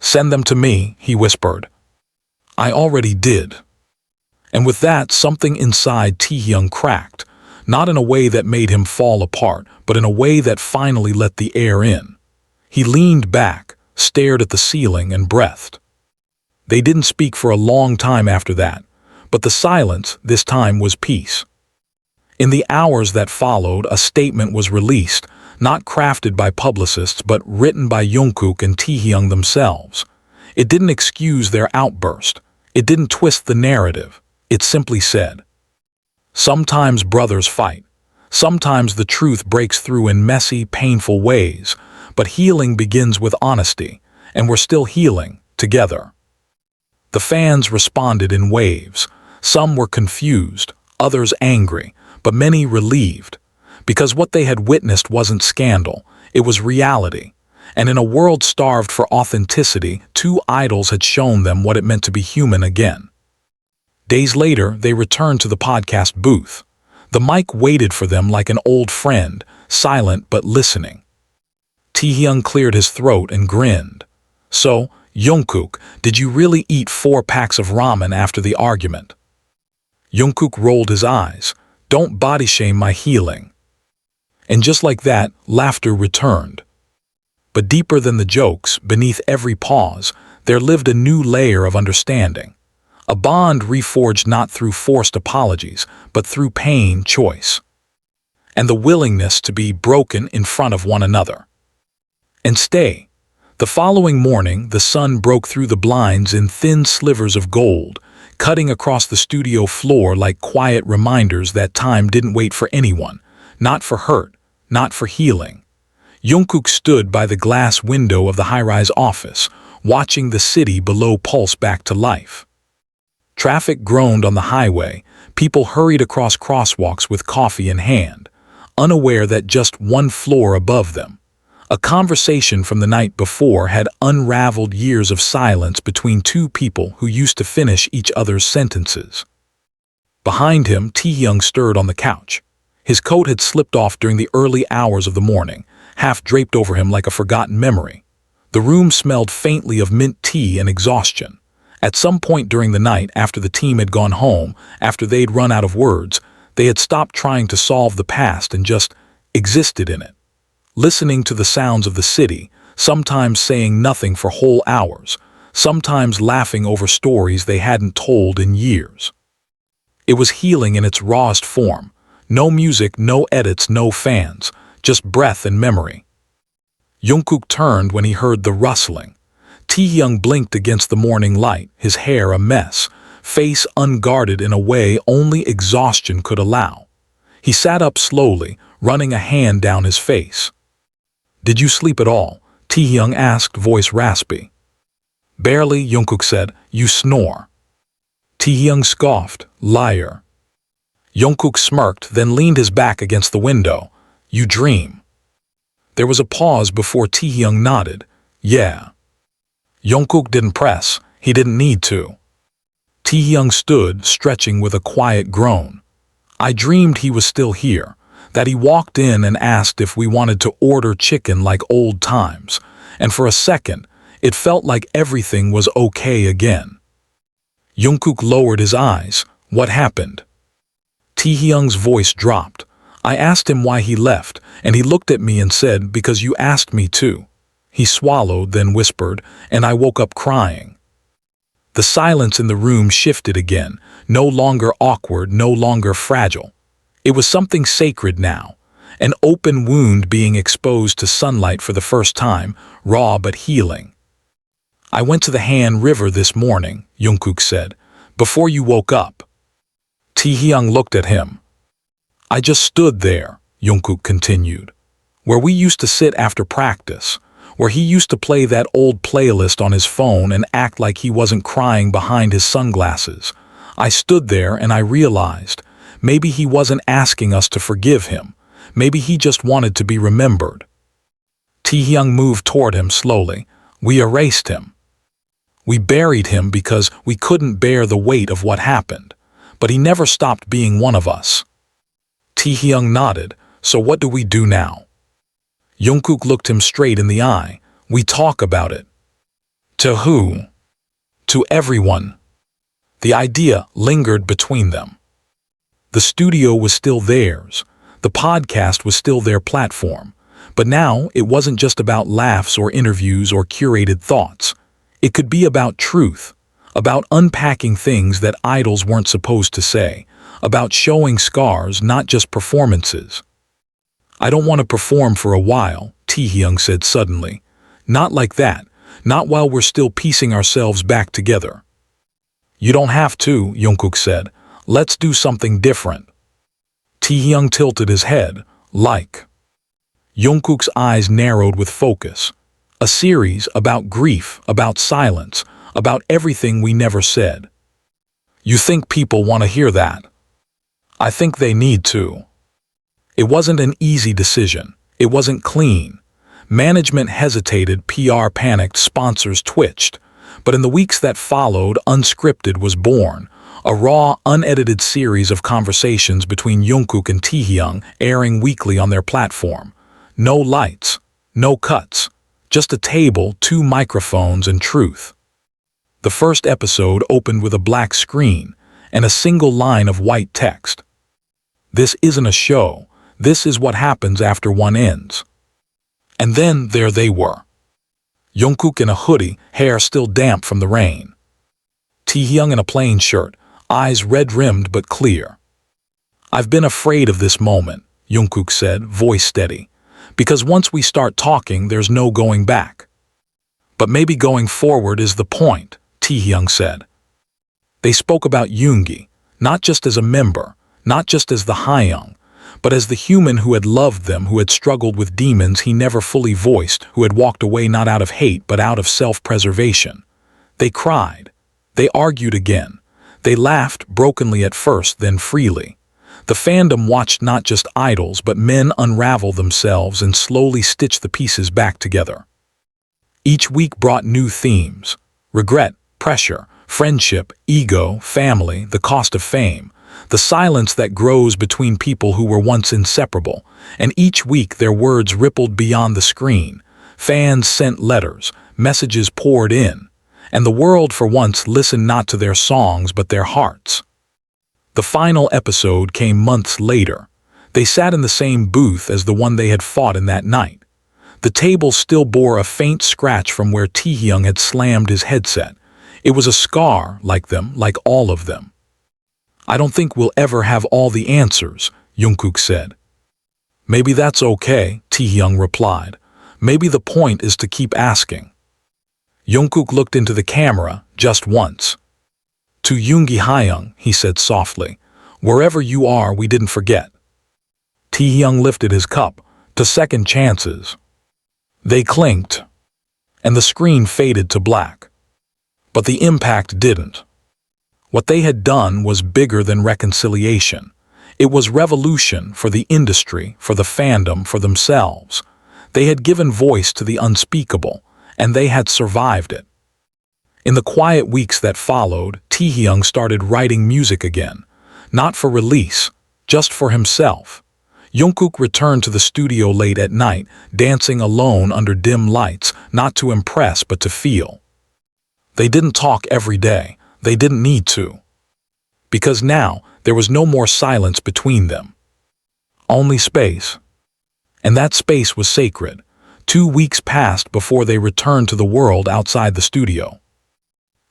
"Send them to me," he whispered. "I already did." And with that, something inside Taehyung cracked, not in a way that made him fall apart, but in a way that finally let the air in. He leaned back, stared at the ceiling, and breathed. They didn't speak for a long time after that, but the silence this time was peace. In the hours that followed, a statement was released, not crafted by publicists but written by Jungkook and Taehyung themselves. It didn't excuse their outburst. It didn't twist the narrative. It simply said, "Sometimes brothers fight. Sometimes the truth breaks through in messy, painful ways, but healing begins with honesty, and we're still healing, together." The fans responded in waves. Some were confused, others angry, but many relieved. Because what they had witnessed wasn't scandal, it was reality. And in a world starved for authenticity, two idols had shown them what it meant to be human again. Days later, they returned to the podcast booth. The mic waited for them like an old friend, silent but listening. Taehyung cleared his throat and grinned. "So, Jungkook, did you really eat 4 packs of ramen after the argument?" Jungkook rolled his eyes. "Don't body shame my healing." And just like that, laughter returned. But deeper than the jokes, beneath every pause, there lived a new layer of understanding. A bond reforged not through forced apologies, but through pain, choice, and the willingness to be broken in front of one another. And stay. The following morning, the sun broke through the blinds in thin slivers of gold, cutting across the studio floor like quiet reminders that time didn't wait for anyone, not for hurt, not for healing. Jungkook stood by the glass window of the high-rise office, watching the city below pulse back to life. Traffic groaned on the highway, people hurried across crosswalks with coffee in hand, unaware that just one floor above them, a conversation from the night before had unraveled years of silence between two people who used to finish each other's sentences. Behind him, Taehyung stirred on the couch. His coat had slipped off during the early hours of the morning, half draped over him like a forgotten memory. The room smelled faintly of mint tea and exhaustion. At some point during the night, after the team had gone home, after they'd run out of words, they had stopped trying to solve the past and just existed in it, listening to the sounds of the city, sometimes saying nothing for whole hours, sometimes laughing over stories they hadn't told in years. It was healing in its rawest form. No music, no edits, no fans, just breath and memory. Jungkook turned when he heard the rustling. Taehyung blinked against the morning light, his hair a mess, face unguarded in a way only exhaustion could allow. He sat up slowly, running a hand down his face. "Did you sleep at all?" Taehyung asked, voice raspy. "Barely," Jungkook said. "You snore." Taehyung scoffed, "Liar." Jungkook smirked, then leaned his back against the window. "You dream." There was a pause before Taehyung nodded. "Yeah." Jungkook didn't press. He didn't need to. Taehyung stood, stretching with a quiet groan. "I dreamed he was still here, that he walked in and asked if we wanted to order chicken like old times, and for a second, it felt like everything was okay again." Jungkook lowered his eyes. "What happened?" Taehyung's voice dropped. "I asked him why he left, and he looked at me and said, 'Because you asked me to.'" He swallowed, then whispered, "And I woke up crying." The silence in the room shifted again, no longer awkward, no longer fragile. It was something sacred now, an open wound being exposed to sunlight for the first time, raw but healing. "I went to the Han River this morning," Jungkook said, "before you woke up." Taehyung looked at him. "I just stood there," Jungkook continued, "where we used to sit after practice, where he used to play that old playlist on his phone and act like he wasn't crying behind his sunglasses. I stood there and I realized, maybe he wasn't asking us to forgive him. Maybe he just wanted to be remembered." Taehyung moved toward him slowly. "We erased him. We buried him because we couldn't bear the weight of what happened. But he never stopped being one of us." Taehyung nodded. "So what do we do now?" Jungkook looked him straight in the eye. "We talk about it." "To who?" "To everyone." The idea lingered between them. The studio was still theirs. The podcast was still their platform. But now it wasn't just about laughs or interviews or curated thoughts. It could be about truth, about unpacking things that idols weren't supposed to say, about showing scars, not just performances. "I don't want to perform for a while," Taehyung said suddenly. "Not like that, not while we're still piecing ourselves back together." "You don't have to," Jungkook said. "Let's do something different." Taehyung tilted his head. "Like?" Jungkook's eyes narrowed with focus. "A series about grief, about silence, about everything we never said." "You think people want to hear that?" "I think they need to." It wasn't an easy decision. It wasn't clean. Management hesitated, PR panicked, sponsors twitched. But in the weeks that followed, Unscripted was born, a raw, unedited series of conversations between Jungkook and Taehyung, airing weekly on their platform. No lights, no cuts, just a table, 2 microphones, and truth. The first episode opened with a black screen and a single line of white text. This isn't a show. This is what happens after one ends. And then there they were. Jungkook in a hoodie, hair still damp from the rain. Taehyung in a plain shirt, eyes red-rimmed but clear. "I've been afraid of this moment," Jungkook said, voice steady. "Because once we start talking, there's no going back." "But maybe going forward is the point," Taehyung said. They spoke about Yoongi, not just as a member, not just as the Taehyung, but as the human who had loved them, who had struggled with demons he never fully voiced, who had walked away not out of hate but out of self-preservation. They cried. They argued again. They laughed, brokenly at first, then freely. The fandom watched not just idols but men unravel themselves and slowly stitch the pieces back together. Each week brought new themes: regret, pressure, friendship, ego, family, the cost of fame, the silence that grows between people who were once inseparable. And each week their words rippled beyond the screen. Fans sent letters, messages poured in, and the world for once listened not to their songs but their hearts. The final episode came months later. They sat in the same booth as the one they had fought in that night. The table still bore a faint scratch from where Taehyung had slammed his headset. It was a scar, like them, like all of them. "I don't think we'll ever have all the answers," Jungkook said. "Maybe that's okay," Taehyung replied. "Maybe the point is to keep asking." Jungkook looked into the camera just once. "To Yoongi Taehyung," he said softly, "wherever you are, we didn't forget." Taehyung lifted his cup. "To second chances." They clinked, and the screen faded to black. But the impact didn't. What they had done was bigger than reconciliation. It was revolution for the industry, for the fandom, for themselves. They had given voice to the unspeakable, and they had survived it. In the quiet weeks that followed, Taehyung started writing music again, not for release, just for himself. Jungkook returned to the studio late at night, dancing alone under dim lights, not to impress but to feel. They didn't talk every day. They didn't need to. Because now, there was no more silence between them. Only space. And that space was sacred. 2 weeks passed before they returned to the world outside the studio.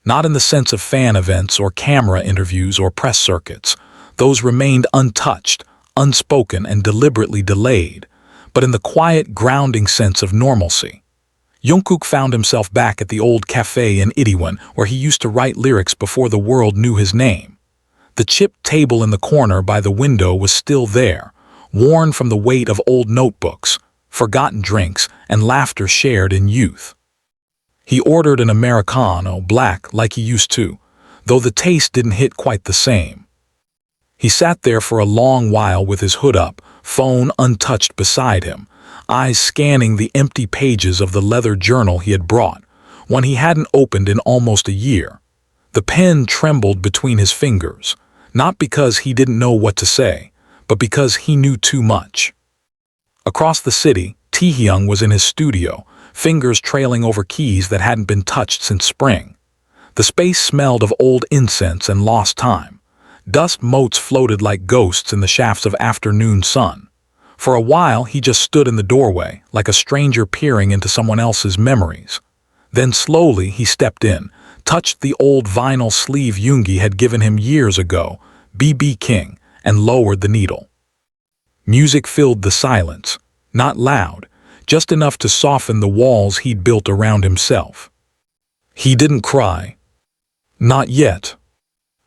Not in the sense of fan events or camera interviews or press circuits. Those remained untouched, unspoken, and deliberately delayed, but in the quiet, grounding sense of normalcy. Jungkook found himself back at the old cafe in Itaewon, where he used to write lyrics before the world knew his name. The chipped table in the corner by the window was still there, worn from the weight of old notebooks, forgotten drinks, and laughter shared in youth. He ordered an Americano, black, like he used to, though the taste didn't hit quite the same. He sat there for a long while with his hood up, phone untouched beside him, eyes scanning the empty pages of the leather journal he had brought, one he hadn't opened in almost a year. The pen trembled between his fingers, not because he didn't know what to say, but because he knew too much. Across the city, Taehyung was in his studio, fingers trailing over keys that hadn't been touched since spring. The space smelled of old incense and lost time. Dust motes floated like ghosts in the shafts of afternoon sun. For a while, he just stood in the doorway, like a stranger peering into someone else's memories. Then slowly, he stepped in, touched the old vinyl sleeve Yoongi had given him years ago, BB King, and lowered the needle. Music filled the silence, not loud, just enough to soften the walls he'd built around himself. He didn't cry. Not yet.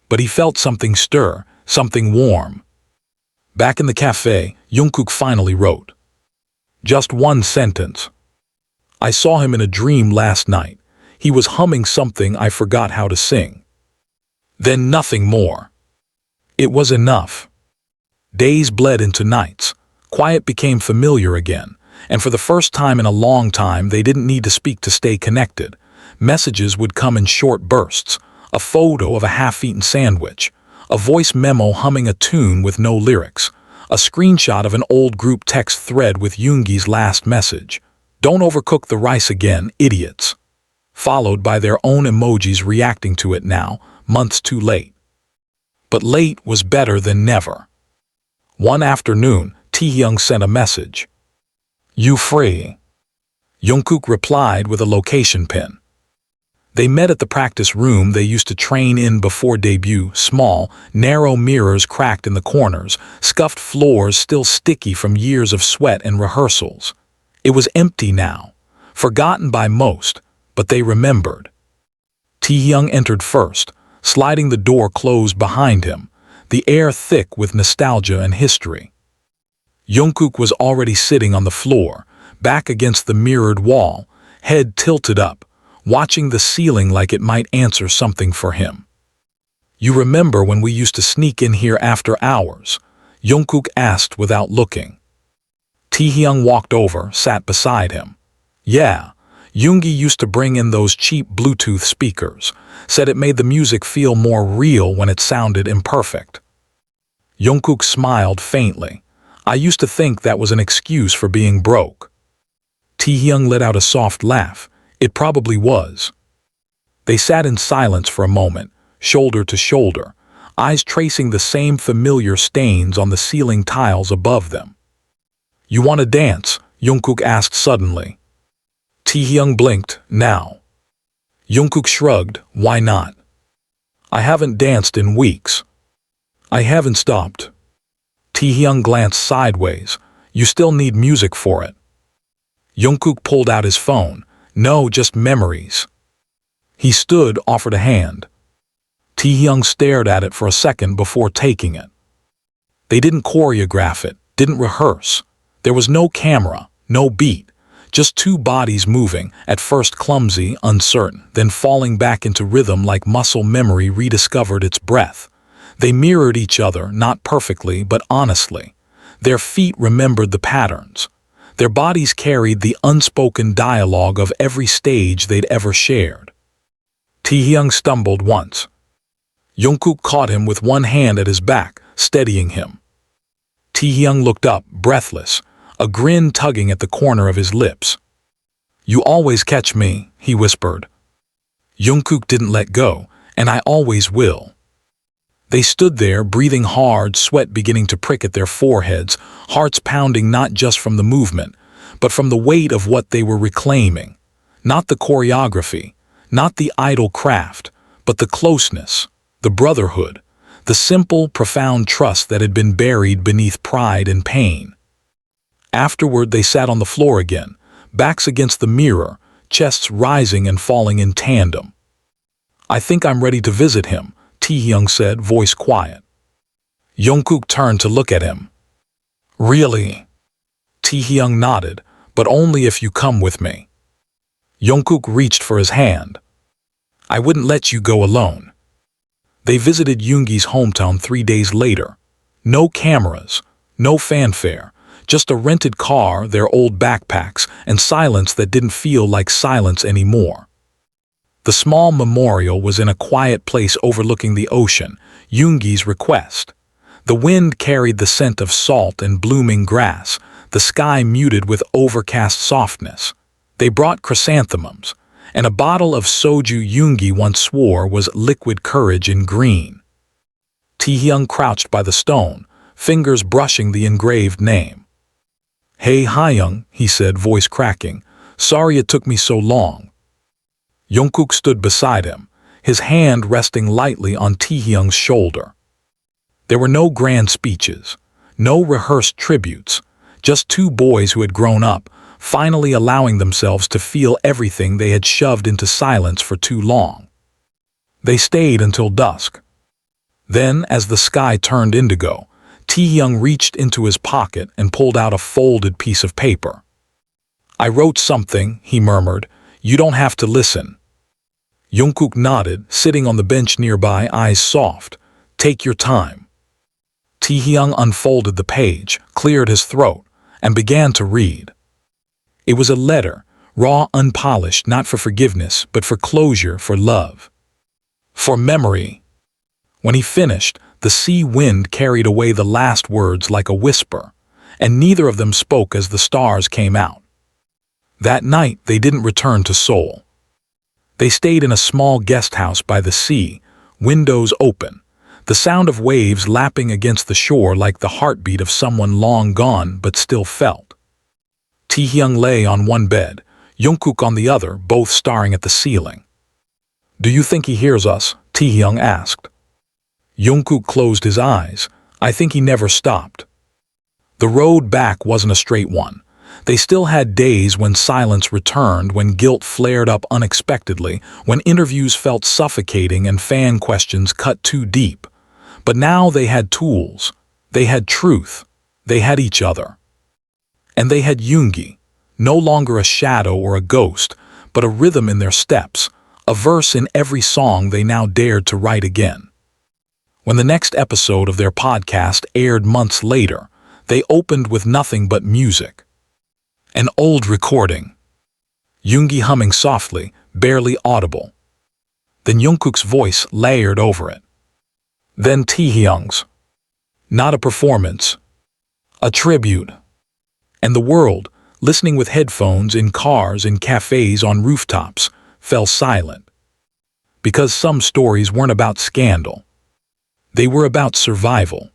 But he felt something stir, something warm. Back in the cafe, Jungkook finally wrote. Just one sentence. "I saw him in a dream last night. He was humming something I forgot how to sing." Then nothing more. It was enough. Days bled into nights. Quiet became familiar again, and for the first time in a long time they didn't need to speak to stay connected. Messages would come in short bursts, a photo of a half-eaten sandwich, a voice memo humming a tune with no lyrics, a screenshot of an old group text thread with Yoongi's last message, "Don't overcook the rice again, idiots," followed by their own emojis reacting to it now, months too late. But late was better than never. One afternoon, Taehyung sent a message. "You free?" Jungkook replied with a location pin. They met at the practice room they used to train in before debut, small, narrow mirrors cracked in the corners, scuffed floors still sticky from years of sweat and rehearsals. It was empty now, forgotten by most, but they remembered. Taehyung entered first, sliding the door closed behind him, the air thick with nostalgia and history. Jungkook was already sitting on the floor, back against the mirrored wall, head tilted up, watching the ceiling like it might answer something for him. "You remember when we used to sneak in here after hours?" Jungkook asked without looking. Taehyung walked over, sat beside him. "Yeah, Yoongi used to bring in those cheap Bluetooth speakers, said it made the music feel more real when it sounded imperfect." Jungkook smiled faintly. "I used to think that was an excuse for being broke." Taehyung let out a soft laugh. It probably was. They sat in silence for a moment, shoulder to shoulder, eyes tracing the same familiar stains on the ceiling tiles above them. "You want to dance?" Jungkook asked suddenly. Taehyung blinked, "Now." Jungkook shrugged, "Why not?" "I haven't danced in weeks." "I haven't stopped." Taehyung glanced sideways. "You still need music for it." Jungkook pulled out his phone. "No, just memories." He stood, offered a hand. Taehyung stared at it for a second before taking it. They didn't choreograph it, didn't rehearse. There was no camera, no beat, just two bodies moving, at first clumsy, uncertain, then falling back into rhythm like muscle memory rediscovered its breath. They mirrored each other, not perfectly, but honestly. Their feet remembered the patterns. Their bodies carried the unspoken dialogue of every stage they'd ever shared. Taehyung stumbled once. Jungkook caught him with one hand at his back, steadying him. Taehyung looked up, breathless, a grin tugging at the corner of his lips. "You always catch me," he whispered. Jungkook didn't let go, "and I always will." They stood there, breathing hard, sweat beginning to prick at their foreheads, hearts pounding not just from the movement, but from the weight of what they were reclaiming. Not the choreography, not the idle craft, but the closeness, the brotherhood, the simple, profound trust that had been buried beneath pride and pain. Afterward, they sat on the floor again, backs against the mirror, chests rising and falling in tandem. "I think I'm ready to visit him," Taehyung said, voice quiet. Jungkook turned to look at him. "Really?" Taehyung nodded, "but only if you come with me." Jungkook reached for his hand. "I wouldn't let you go alone." They visited Yoongi's hometown 3 days later. No cameras, no fanfare, just a rented car, their old backpacks, and silence that didn't feel like silence anymore. The small memorial was in a quiet place overlooking the ocean, Yoongi's request. The wind carried the scent of salt and blooming grass, the sky muted with overcast softness. They brought chrysanthemums, and a bottle of soju Yoongi once swore was liquid courage in green. Taehyung crouched by the stone, fingers brushing the engraved name. "Hey Hyung," he said, voice cracking, "sorry it took me so long." Jungkook stood beside him, his hand resting lightly on Taehyung's shoulder. There were no grand speeches, no rehearsed tributes, just two boys who had grown up, finally allowing themselves to feel everything they had shoved into silence for too long. They stayed until dusk. Then, as the sky turned indigo, Taehyung reached into his pocket and pulled out a folded piece of paper. "I wrote something," he murmured. "You don't have to listen." Jungkook nodded, sitting on the bench nearby, eyes soft. "Take your time." Taehyung unfolded the page, cleared his throat, and began to read. It was a letter, raw, unpolished, not for forgiveness, but for closure, for love, for memory. When he finished, the sea wind carried away the last words like a whisper, and neither of them spoke as the stars came out. That night, they didn't return to Seoul. They stayed in a small guest house by the sea, windows open, the sound of waves lapping against the shore like the heartbeat of someone long gone but still felt. Taehyung lay on one bed, Jungkook on the other, both staring at the ceiling. "Do you think he hears us?" Taehyung asked. Jungkook closed his eyes. "I think he never stopped." The road back wasn't a straight one. They still had days when silence returned, when guilt flared up unexpectedly, when interviews felt suffocating and fan questions cut too deep. But now they had tools. They had truth. They had each other. And they had yoongi, no longer a shadow or a ghost, but a rhythm in their steps, a verse in every song they now dared to write again. When the next episode of their podcast aired months later, they opened with nothing but music. An old recording. Yoongi humming softly, barely audible. Then Jungkook's voice layered over it. Then Taehyung's. Not a performance. A tribute. And the world, listening with headphones in cars, in cafes, on rooftops, fell silent. Because some stories weren't about scandal. They were about survival.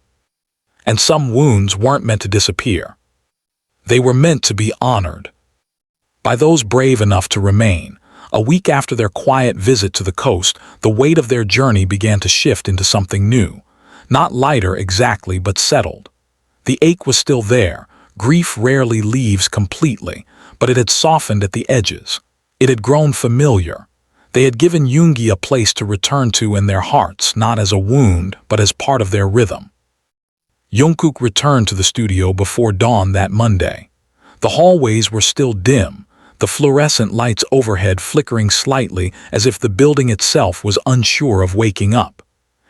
And some wounds weren't meant to disappear. They were meant to be honored. By those brave enough to remain, a week after their quiet visit to the coast, the weight of their journey began to shift into something new. Not lighter exactly, but settled. The ache was still there. Grief rarely leaves completely, but it had softened at the edges. It had grown familiar. They had given yoongi a place to return to in their hearts, not as a wound, but as part of their rhythm. Jungkook returned to the studio before dawn that Monday. The hallways were still dim, the fluorescent lights overhead flickering slightly as if the building itself was unsure of waking up.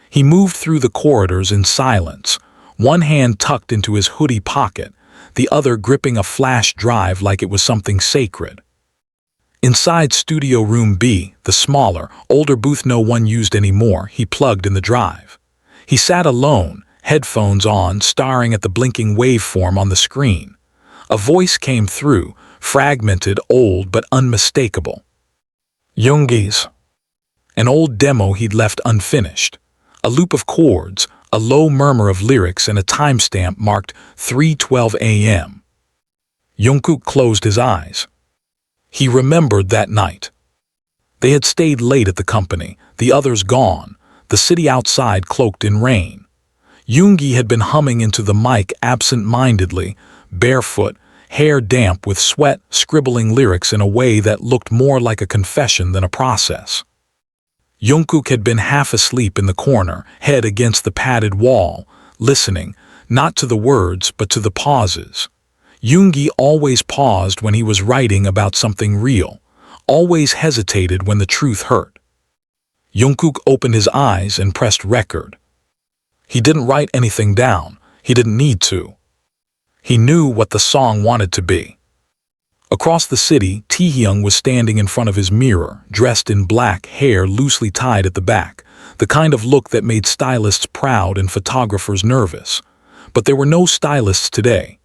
He moved through the corridors in silence, one hand tucked into his hoodie pocket, the other gripping a flash drive like it was something sacred. Inside Studio Room B, the smaller, older booth no one used anymore, he plugged in the drive. He sat alone, headphones on, staring at the blinking waveform on the screen. A voice came through, fragmented, old, but unmistakable. Yoongi's. An old demo he'd left unfinished. A loop of chords, a low murmur of lyrics, and a timestamp marked 3:12 a.m. Jungkook closed his eyes. He remembered that night. They had stayed late at the company, the others gone, the city outside cloaked in rain. Yoongi had been humming into the mic absent-mindedly, barefoot, hair damp with sweat, scribbling lyrics in a way that looked more like a confession than a process. Jungkook had been half asleep in the corner, head against the padded wall, listening, not to the words but to the pauses. Yoongi always paused when he was writing about something real, always hesitated when the truth hurt. Jungkook opened his eyes and pressed record. He didn't write anything down. He didn't need to. He knew what the song wanted to be. Across the city, Taehyung was standing in front of his mirror, dressed in black, hair loosely tied at the back, the kind of look that made stylists proud and photographers nervous. But there were no stylists today.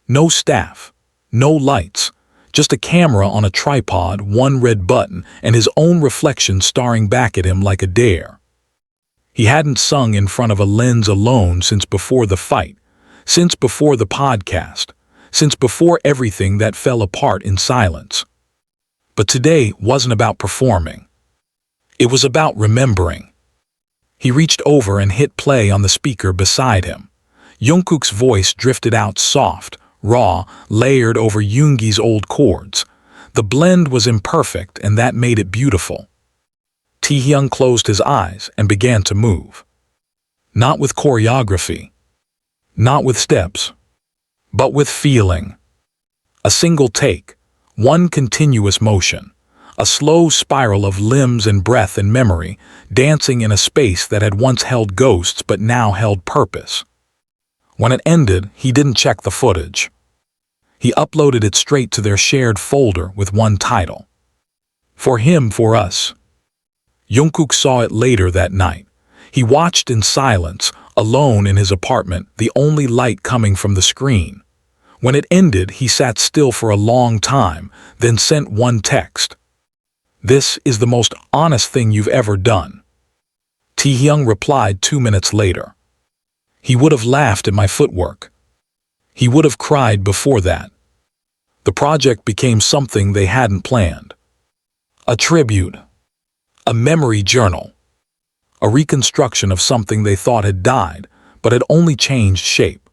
No staff. No lights. Just a camera on a tripod, one red button, and his own reflection staring back at him like a dare. He hadn't sung in front of a lens alone since before the fight, since before the podcast, since before everything that fell apart in silence. But today wasn't about performing. It was about remembering. He reached over and hit play on the speaker beside him. Jungkook's voice drifted out soft, raw, layered over Yoongi's old chords. The blend was imperfect, and that made it beautiful. Taehyung closed his eyes and began to move. Not with choreography, not with steps, but with feeling. A single take, one continuous motion, a slow spiral of limbs and breath and memory, dancing in a space that had once held ghosts but now held purpose. When it ended, he didn't check the footage. He uploaded it straight to their shared folder with one title. For him, for us. Jungkook saw it later that night. He watched in silence, alone in his apartment, the only light coming from the screen. When it ended, he sat still for a long time, then sent one text. "This is the most honest thing you've ever done." Taehyung replied 2 minutes later. He would have laughed at my footwork. He would have cried before that. The project became something they hadn't planned. A tribute. A memory journal. A reconstruction of something they thought had died, but had only changed shape.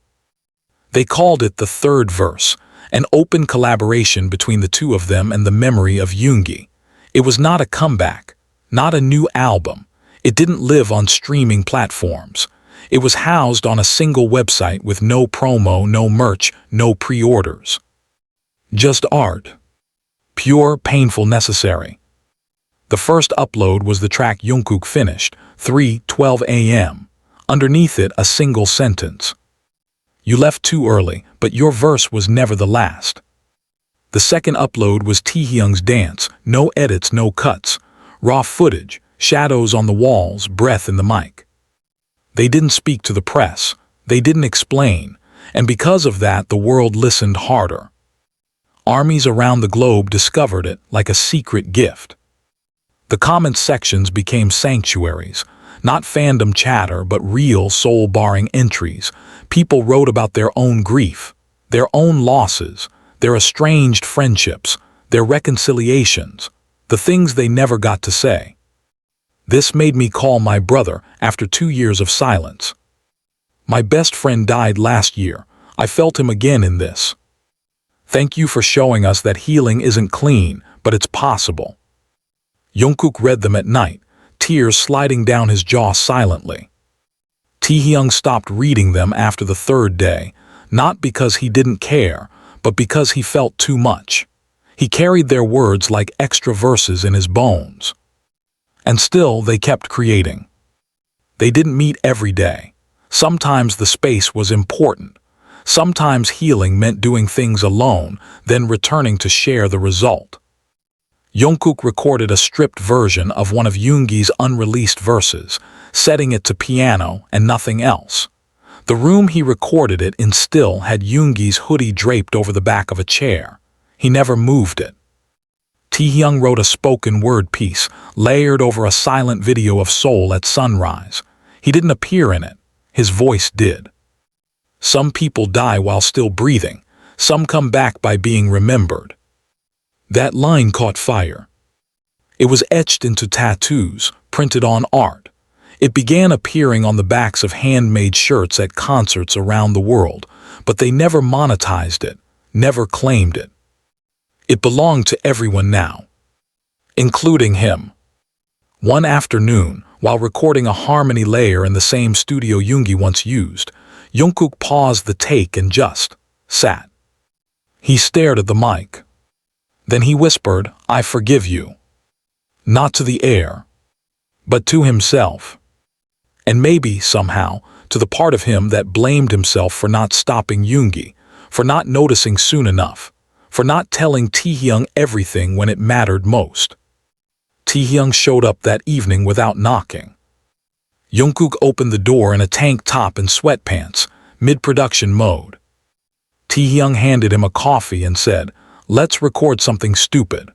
They called it the third verse, an open collaboration between the two of them and the memory of Yoongi. It was not a comeback, not a new album. It didn't live on streaming platforms. It was housed on a single website with no promo, no merch, no pre-orders. Just art. Pure, painful, necessary. The first upload was the track Jungkook finished, 3:12 a.m. Underneath it, a single sentence. "You left too early, but your verse was never the last." The second upload was Taehyung's dance, no edits, no cuts. Raw footage, shadows on the walls, breath in the mic. They didn't speak to the press. They didn't explain. And because of that, the world listened harder. Armies around the globe discovered it like a secret gift. The comment sections became sanctuaries, not fandom chatter, but real soul-baring entries. People wrote about their own grief, their own losses, their estranged friendships, their reconciliations, the things they never got to say. This made me call my brother after 2 years of silence. My best friend died last year. I felt him again in this. Thank you for showing us that healing isn't clean, but it's possible. Jungkook read them at night, tears sliding down his jaw silently. Taehyung stopped reading them after the third day, not because he didn't care, but because he felt too much. He carried their words like extra verses in his bones. And still, they kept creating. They didn't meet every day. Sometimes the space was important. Sometimes healing meant doing things alone, then returning to share the result. Jungkook recorded a stripped version of one of Yoongi's unreleased verses, setting it to piano and nothing else. The room he recorded it in still had Yoongi's hoodie draped over the back of a chair. He never moved it. Taehyung wrote a spoken word piece, layered over a silent video of Seoul at sunrise. He didn't appear in it. His voice did. Some people die while still breathing. Some come back by being remembered. That line caught fire. It was etched into tattoos, printed on art. It began appearing on the backs of handmade shirts at concerts around the world, but they never monetized it, never claimed it. It belonged to everyone now, including him. One afternoon, while recording a harmony layer in the same studio Yoongi once used, Jungkook paused the take and just sat. He stared at the mic. Then he whispered, "I forgive you." Not to the air, but to himself. And maybe, somehow, to the part of him that blamed himself for not stopping Yoongi, for not noticing soon enough, for not telling Taehyung everything when it mattered most. Taehyung showed up that evening without knocking. Jungkook opened the door in a tank top and sweatpants, mid-production mode. Taehyung handed him a coffee and said, "Let's record something stupid."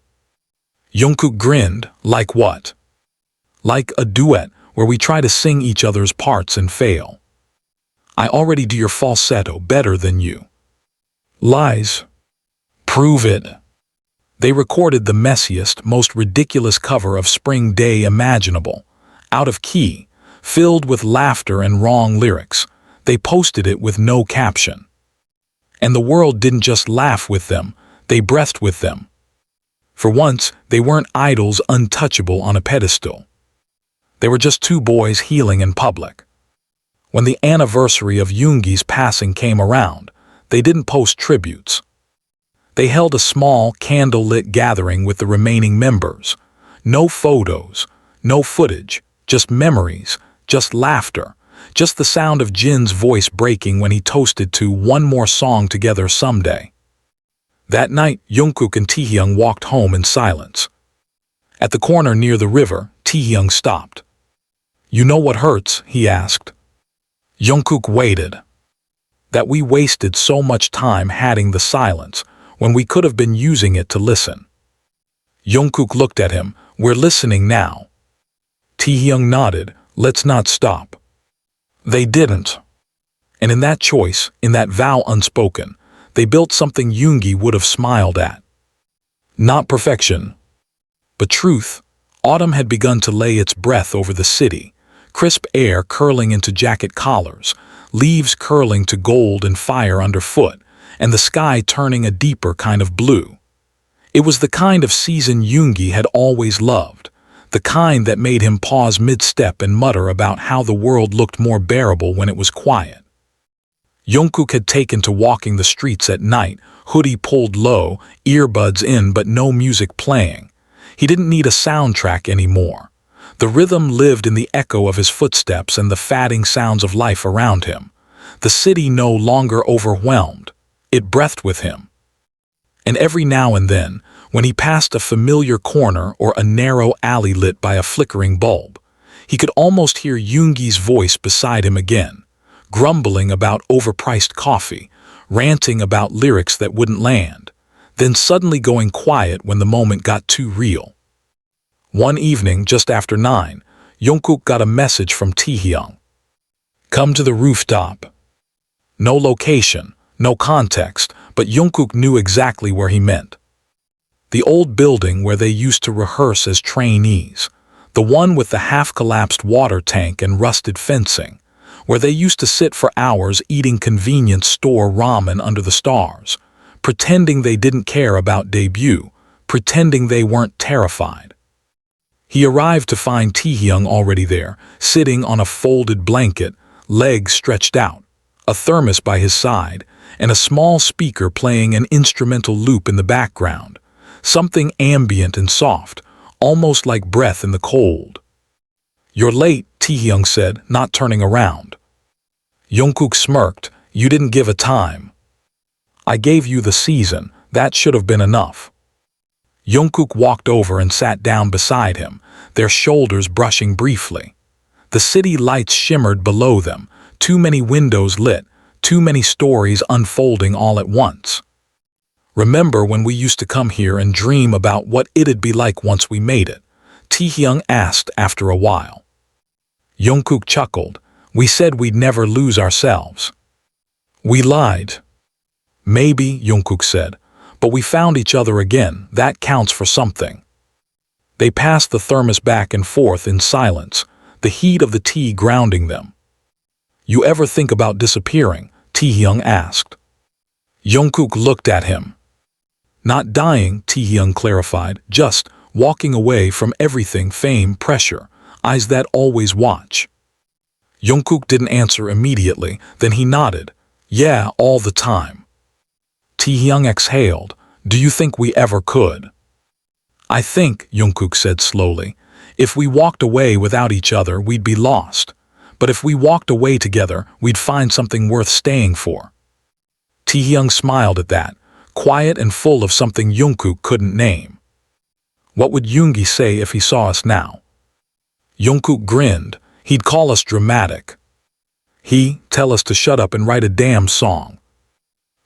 Jungkook grinned. "Like what?" "Like a duet where we try to sing each other's parts and fail. I already do your falsetto better than you." "Lies." "Prove it." They recorded the messiest, most ridiculous cover of Spring Day imaginable, out of key, filled with laughter and wrong lyrics. They posted it with no caption. And the world didn't just laugh with them, they breathed with them. For once, they weren't idols untouchable on a pedestal. They were just two boys healing in public. When the anniversary of Yoongi's passing came around, they didn't post tributes. They held a small, candle-lit gathering with the remaining members. No photos, no footage, just memories, just laughter, just the sound of Jin's voice breaking when he toasted to "one more song together someday." That night, Jungkook and Taehyung walked home in silence. At the corner near the river, Taehyung stopped. "You know what hurts?" he asked. Jungkook waited. That we wasted so much time having the silence when we could have been using it to listen. Jungkook looked at him. "We're listening now." Taehyung nodded. "Let's not stop." They didn't. And in that choice, in that vow unspoken, they built something Yoongi would have smiled at. Not perfection, but truth. Autumn had begun to lay its breath over the city, crisp air curling into jacket collars, leaves curling to gold and fire underfoot, and the sky turning a deeper kind of blue. It was the kind of season Yoongi had always loved, the kind that made him pause mid-step and mutter about how the world looked more bearable when it was quiet. Jungkook had taken to walking the streets at night, hoodie pulled low, earbuds in but no music playing. He didn't need a soundtrack anymore. The rhythm lived in the echo of his footsteps and the fading sounds of life around him. The city no longer overwhelmed. It breathed with him. And every now and then, when he passed a familiar corner or a narrow alley lit by a flickering bulb, he could almost hear Yoongi's voice beside him again, grumbling about overpriced coffee, ranting about lyrics that wouldn't land, then suddenly going quiet when the moment got too real. One evening, just after 9, Jungkook got a message from Taehyung. "Come to the rooftop." No location, no context, but Jungkook knew exactly where he meant. The old building where they used to rehearse as trainees, the one with the half-collapsed water tank and rusted fencing, where they used to sit for hours eating convenience store ramen under the stars, pretending they didn't care about debut, pretending they weren't terrified. He arrived to find Taehyung already there, sitting on a folded blanket, legs stretched out, a thermos by his side, and a small speaker playing an instrumental loop in the background, something ambient and soft, almost like breath in the cold. "You're late," Taehyung said, not turning around. Jungkook smirked. "You didn't give a time." "I gave you the season. That should have been enough." Jungkook walked over and sat down beside him, their shoulders brushing briefly. The city lights shimmered below them, too many windows lit, too many stories unfolding all at once. "Remember when we used to come here and dream about what it'd be like once we made it?" Taehyung asked after a while. Jungkook chuckled. "We said we'd never lose ourselves." "We lied." "Maybe," Jungkook said, "but we found each other again. That counts for something." They passed the thermos back and forth in silence, the heat of the tea grounding them. "You ever think about disappearing?" Taehyung asked. Jungkook looked at him. "Not dying," Taehyung clarified, "just walking away from everything, fame, pressure, eyes that always watch." Jungkook didn't answer immediately, then he nodded. "Yeah, all the time." Taehyung exhaled. "Do you think we ever could?" "I think," Jungkook said slowly, "if we walked away without each other, we'd be lost. But if we walked away together, we'd find something worth staying for." Taehyung smiled at that, quiet and full of something Jungkook couldn't name. "What would Yoongi say if he saw us now?" Jungkook grinned. "He'd call us dramatic. He'd tell us to shut up and write a damn song."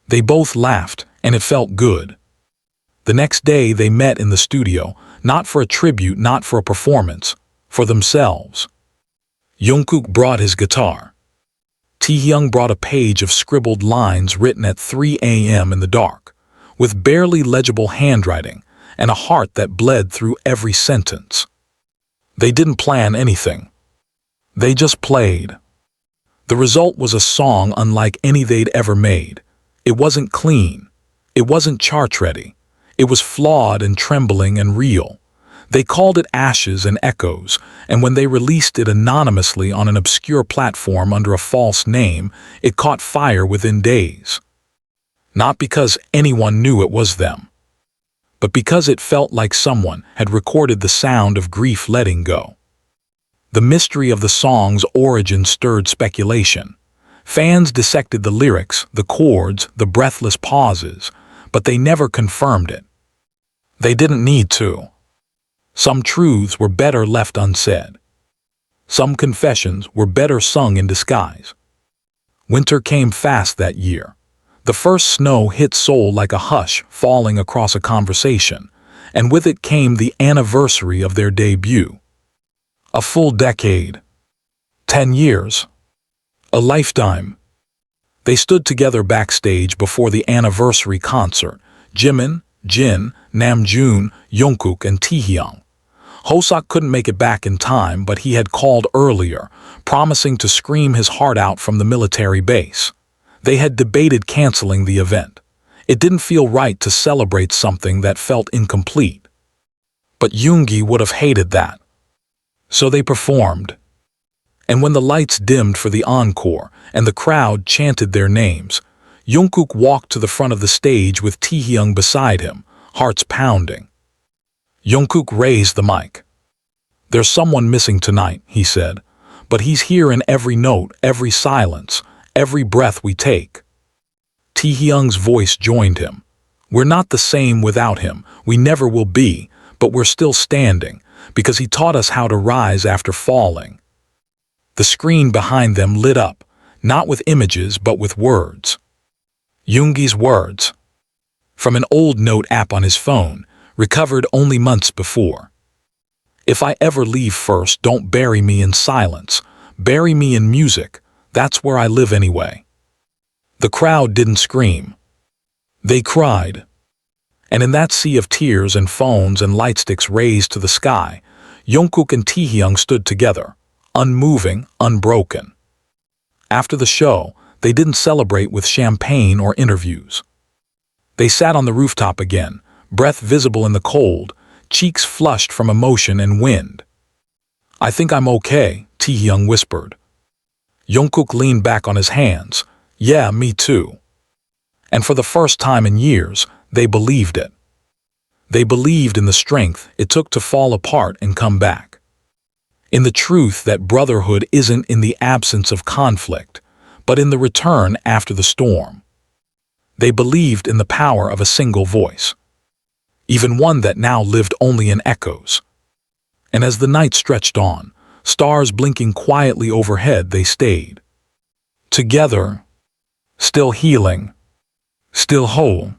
They both laughed, and it felt good. The next day they met in the studio, not for a tribute, not for a performance, for themselves. Jungkook brought his guitar. Taehyung brought a page of scribbled lines written at 3 a.m. in the dark, with barely legible handwriting and a heart that bled through every sentence. They didn't plan anything. They just played. The result was a song unlike any they'd ever made. It wasn't clean. It wasn't chart-ready. It was flawed and trembling and real. They called it Ashes and Echoes, and when they released it anonymously on an obscure platform under a false name, it caught fire within days. Not because anyone knew it was them, but because it felt like someone had recorded the sound of grief letting go. The mystery of the song's origin stirred speculation. Fans dissected the lyrics, the chords, the breathless pauses, but they never confirmed it. They didn't need to. Some truths were better left unsaid. Some confessions were better sung in disguise. Winter came fast that year. The first snow hit Seoul like a hush falling across a conversation, and with it came the anniversary of their debut. A full decade. 10 years. A lifetime. They stood together backstage before the anniversary concert. Jimin, Jin, Namjoon, Jungkook, and Taehyung. Hoseok couldn't make it back in time, but he had called earlier, promising to scream his heart out from the military base. They had debated canceling the event. It didn't feel right to celebrate something that felt incomplete. But Yoongi would have hated that. So they performed. And when the lights dimmed for the encore and the crowd chanted their names, Jungkook walked to the front of the stage with Taehyung beside him, hearts pounding. Jungkook raised the mic. "There's someone missing tonight," he said, "but he's here in every note, every silence, every breath we take." Taehyung's voice joined him. "We're not the same without him, we never will be, but we're still standing, because he taught us how to rise after falling." The screen behind them lit up, not with images but with words. Yoongi's words. From an old note app on his phone, recovered only months before. "If I ever leave first, don't bury me in silence. Bury me in music. That's where I live anyway." The crowd didn't scream. They cried. And in that sea of tears and phones and lightsticks raised to the sky, Jungkook and Taehyung stood together, unmoving, unbroken. After the show, they didn't celebrate with champagne or interviews. They sat on the rooftop again, breath visible in the cold, cheeks flushed from emotion and wind. "I think I'm okay," Taehyung whispered. Jungkook leaned back on his hands. "Yeah, me too." And for the first time in years, they believed it. They believed in the strength it took to fall apart and come back. In the truth that brotherhood isn't in the absence of conflict, but in the return after the storm. They believed in the power of a single voice, even one that now lived only in echoes. And as the night stretched on, stars blinking quietly overhead, they stayed. Together, still healing, still whole.